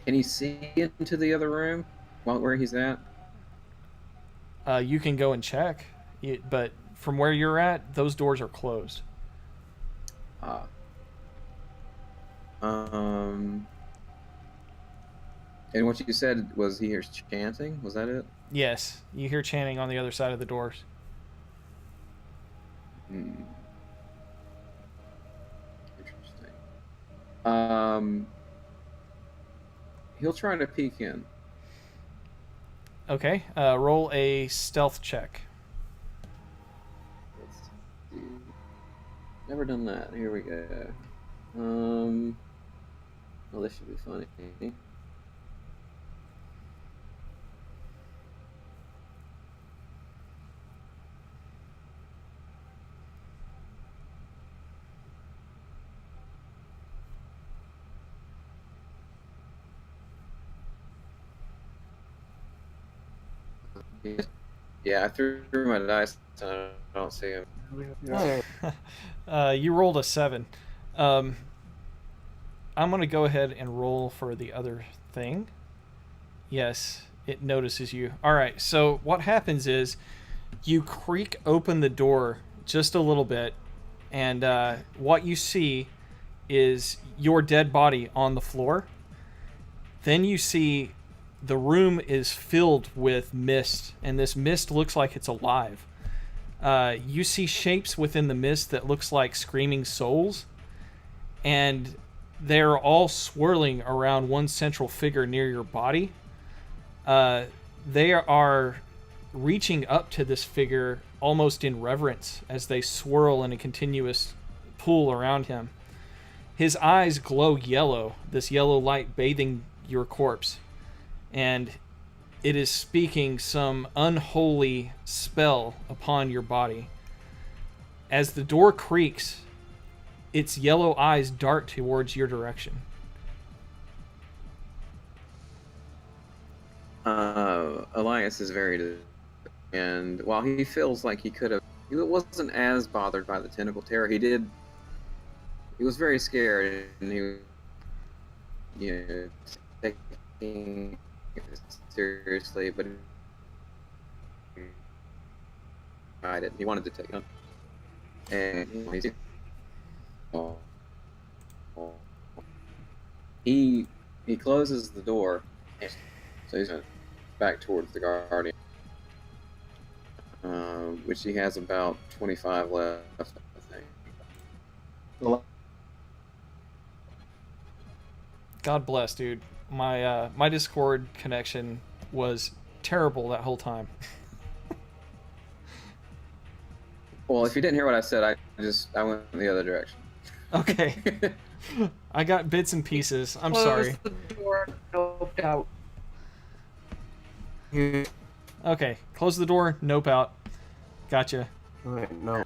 he see into the other room where he's at? You can go and check, but from where you're at, those doors are closed. And what you said was he hears chanting? Was that it? Yes, you hear chanting on the other side of the doors. Interesting. He'll try to peek in. Okay, roll a stealth check. Let's see. Never done that. Here we go. Well, this should be funny. Yeah, I threw my dice. I don't see him. Yeah. You rolled a 7. I'm going to go ahead and roll for the other thing. Yes, it notices you. All right, so what happens is you creak open the door just a little bit, and what you see is your dead body on the floor. Then you see the room is filled with mist, and this mist looks like it's alive. You see shapes within the mist that looks like screaming souls, and they're all swirling around one central figure near your body. They are reaching up to this figure almost in reverence as they swirl in a continuous pool around him. His eyes glow yellow, this yellow light bathing your corpse, and it is speaking some unholy spell upon your body. As the door creaks, its yellow eyes dart towards your direction. Elias is very, and while he feels like he could have, he wasn't as bothered by the tentacle terror. He was very scared, and he, taking it seriously, but I didn't. He wanted to take it, and he closes the door, so he's back towards the guardian, which he has about 25 left, I think. God bless, dude. My Discord connection was terrible that whole time. Well, if you didn't hear what I said, I went in the other direction. Okay. I got bits and pieces. I'm Close sorry. the door. Noped out. Okay, close the door. Nope out. Gotcha. Wait, no.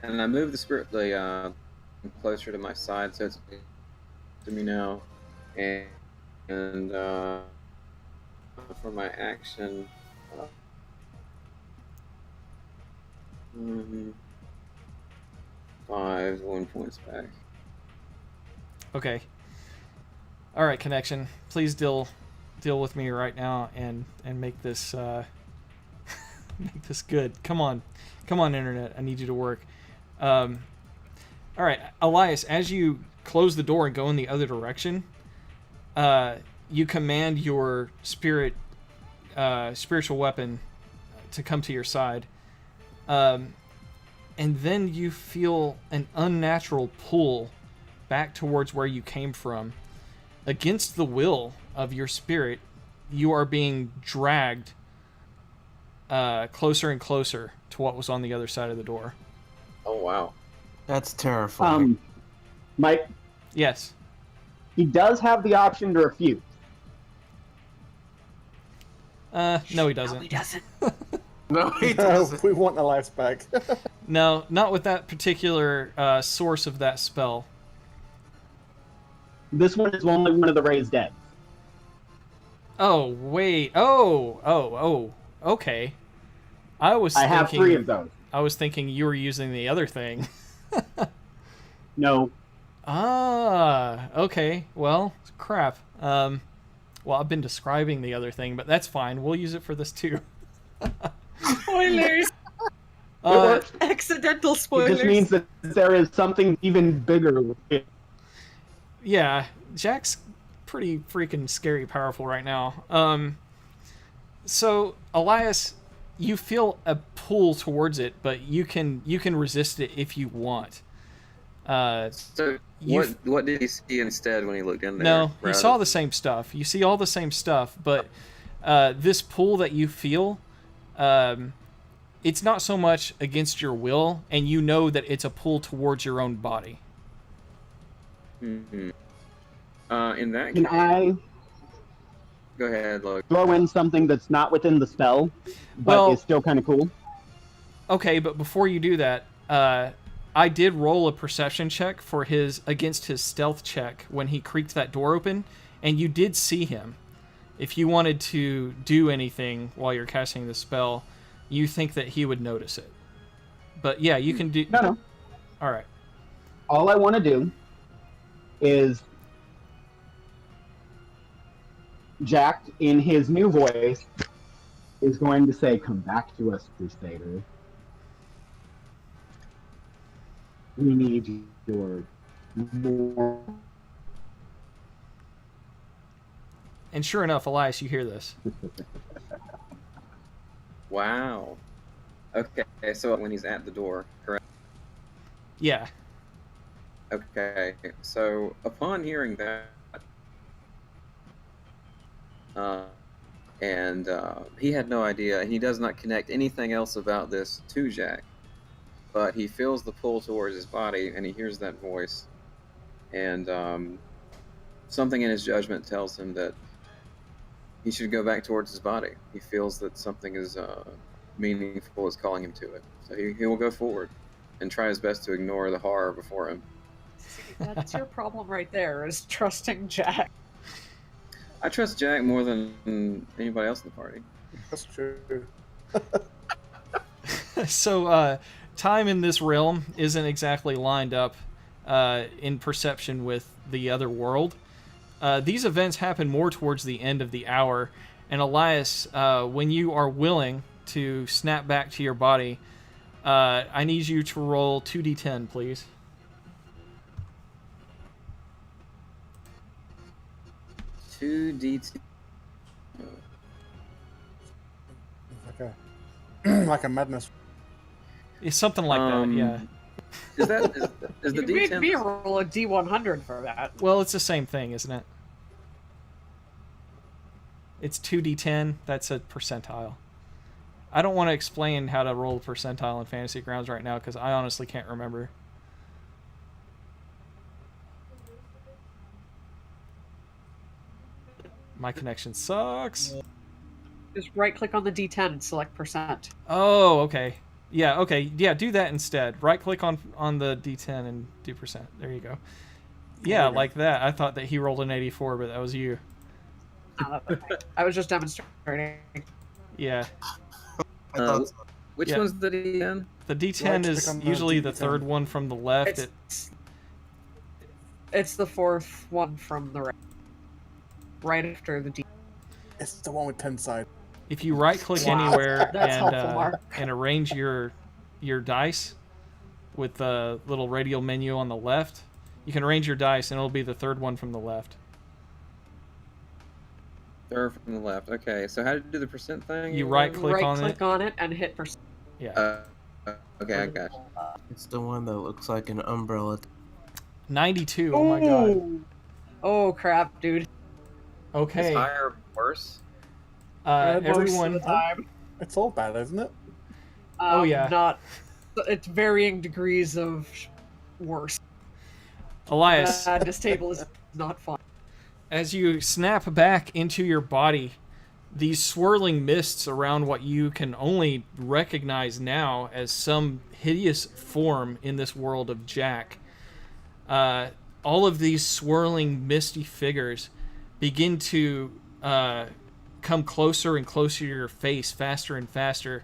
And I moved the spirit closer to my side, so it's to me now. And for my action, 1 points back. Okay. All right, connection. Please deal with me right now and make this make this good. Come on, internet. I need you to work. All right, Elias. As you close the door and go in the other direction, you command your spiritual weapon to come to your side, and then you feel an unnatural pull back towards where you came from. Against the will of your spirit, you are being dragged closer and closer to what was on the other side of the door. Oh wow, That's terrifying. Mike, Yes. he does have the option to refuse. No, he No, doesn't. he doesn't. No, he No, doesn't. we want the lives back. No, not with that particular source of that spell. This one is only one of the raised dead. Oh, wait. Oh. Okay. I have 3 of those. I was thinking you were using the other thing. No. Okay. Well, crap. Well, I've been describing the other thing, but that's fine. We'll use it for this too. Spoilers. Accidental It spoilers. just means that there is something even bigger with it. Yeah, Jack's pretty freaking scary powerful right now. So Elias, you feel a pull towards it, but you can resist it if you want. So what did he see instead when he looked in there? No, you saw the same stuff. You see all the same stuff, but this pull that you feel, it's not so much against your will, and you know that it's a pull towards your own body. Mm-hmm. In that Can case, I go ahead, look. throw in something that's not within the spell, but Well- is still kind of cool? Okay, but before you do that, I did roll a perception check against his stealth check when he creaked that door open, and you did see him. If you wanted to do anything while you're casting the spell, you think that he would notice it. But yeah, you can do. No. All right. All I want to do is Jack, in his new voice, is going to say, "Come back to us, Crusader. We need your more." And sure enough, Elias, you hear this. Wow. Okay, so when he's at the door, correct? Yeah. Okay, so upon hearing that, he had no idea, and he does not connect anything else about this to Jack, but he feels the pull towards his body, and he hears that voice, and something in his judgment tells him that he should go back towards his body. He feels that something is meaningful is calling him to it, so he will go forward and try his best to ignore the horror before him. See, that's your problem right there, is trusting Jack. I trust Jack more than anybody else in the party. That's true. So time in this realm isn't exactly lined up in perception with the other world. These events happen more towards the end of the hour, and Elias, when you are willing to snap back to your body, I need you to roll 2d10, please. Two D2. Like a madness. It's something like that, yeah. Is the You made D10? me roll a D100 for that. Well, it's the same thing, isn't it? It's 2d10. That's a percentile. I don't want to explain how to roll a percentile in Fantasy Grounds right now because I honestly can't remember. My connection sucks. Just right-click on the D10 and select percent. Oh, okay. Yeah, okay. Yeah, do that instead. Right-click on the D10 and do percent. There you go. Yeah, like that. I thought that he rolled an 84, but that was you. Oh, okay. I was just demonstrating. Yeah. I thought so. Which Yeah. one's the D10? The D10 Right-click is on the usually the D10. third one from the left. It's the fourth one from the right. Right after the D. It's the one with 10 sides. If you right-click Wow. anywhere That's helpful, and Mark. and arrange your dice with the little radial menu on the left, you can arrange your dice and it'll be the third one from the left. Third from the left. Okay, so how to do the percent thing? You right-click on it. Right-click on it and hit percent. Yeah. Okay, I got you. It's the one that looks like an umbrella. 92. Oh my god. Oh crap, dude. Okay. Is higher worse? Most Everyone. of the time. It's all bad, isn't it? Oh, yeah. Not. It's varying degrees of worse. Elias, This table is not fun. as you snap back into your body, these swirling mists around what you can only recognize now as some hideous form in this world of Jack. All of these swirling, misty figures begin to come closer and closer to your face, faster and faster,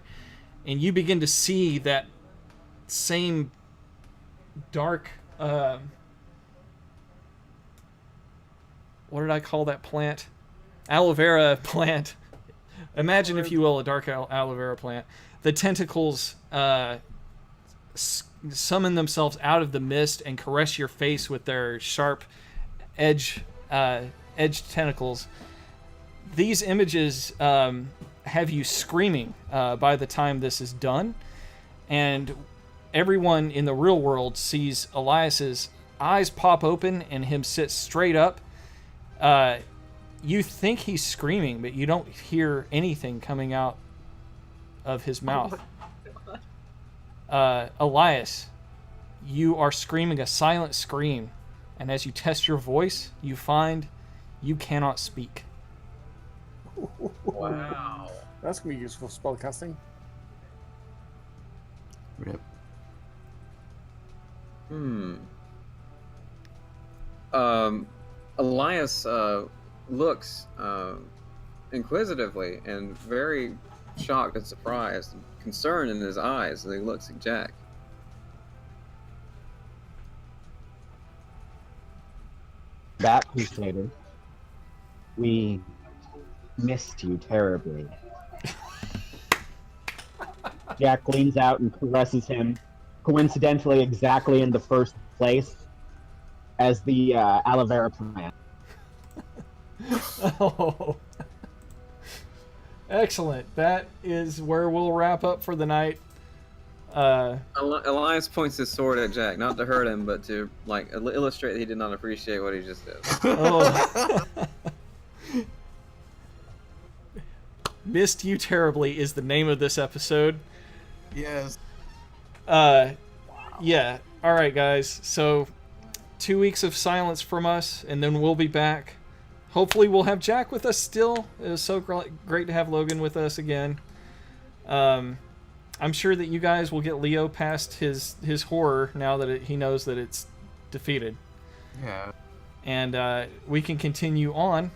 and you begin to see that same dark. What did I call that plant? Aloe vera plant. Imagine, if you will, a dark aloe vera plant. The tentacles summon themselves out of the mist and caress your face with their sharp edged tentacles. These images have you screaming by the time this is done, and everyone in the real world sees Elias's eyes pop open and him sit straight up. You think he's screaming, but you don't hear anything coming out of his mouth. Elias, you are screaming a silent scream, and as you test your voice, you find you cannot speak. Wow. That's going to be useful spellcasting. Rip. Elias looks inquisitively and very shocked and surprised and concerned in his eyes as he looks at Jack. Bat Crusader, we missed you terribly. Jack leans out and caresses him, coincidentally exactly in the first place as the aloe vera plant. Oh. Excellent. That is where we'll wrap up for the night. Elias points his sword at Jack, not to hurt him, but to illustrate that he did not appreciate what he just did. Oh. Missed You Terribly is the name of this episode. Yes. Yeah. All right, guys. So 2 weeks of silence from us, and then we'll be back. Hopefully we'll have Jack with us still. It was so great to have Logan with us again. I'm sure that you guys will get Leo past his horror now that he knows that it's defeated. Yeah. And we can continue on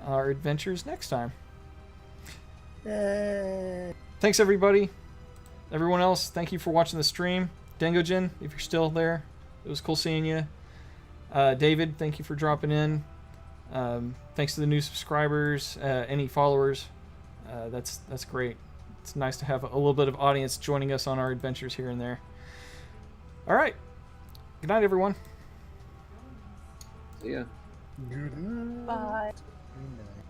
our adventures next time. Yay! Thanks, everybody. Everyone else, thank you for watching the stream. Dangojin, if you're still there, it was cool seeing you. David, thank you for dropping in. Thanks to the new subscribers, any followers. That's great. It's nice to have a little bit of audience joining us on our adventures here and there. All right. Good night, everyone. See ya. Good night. Bye. Good night.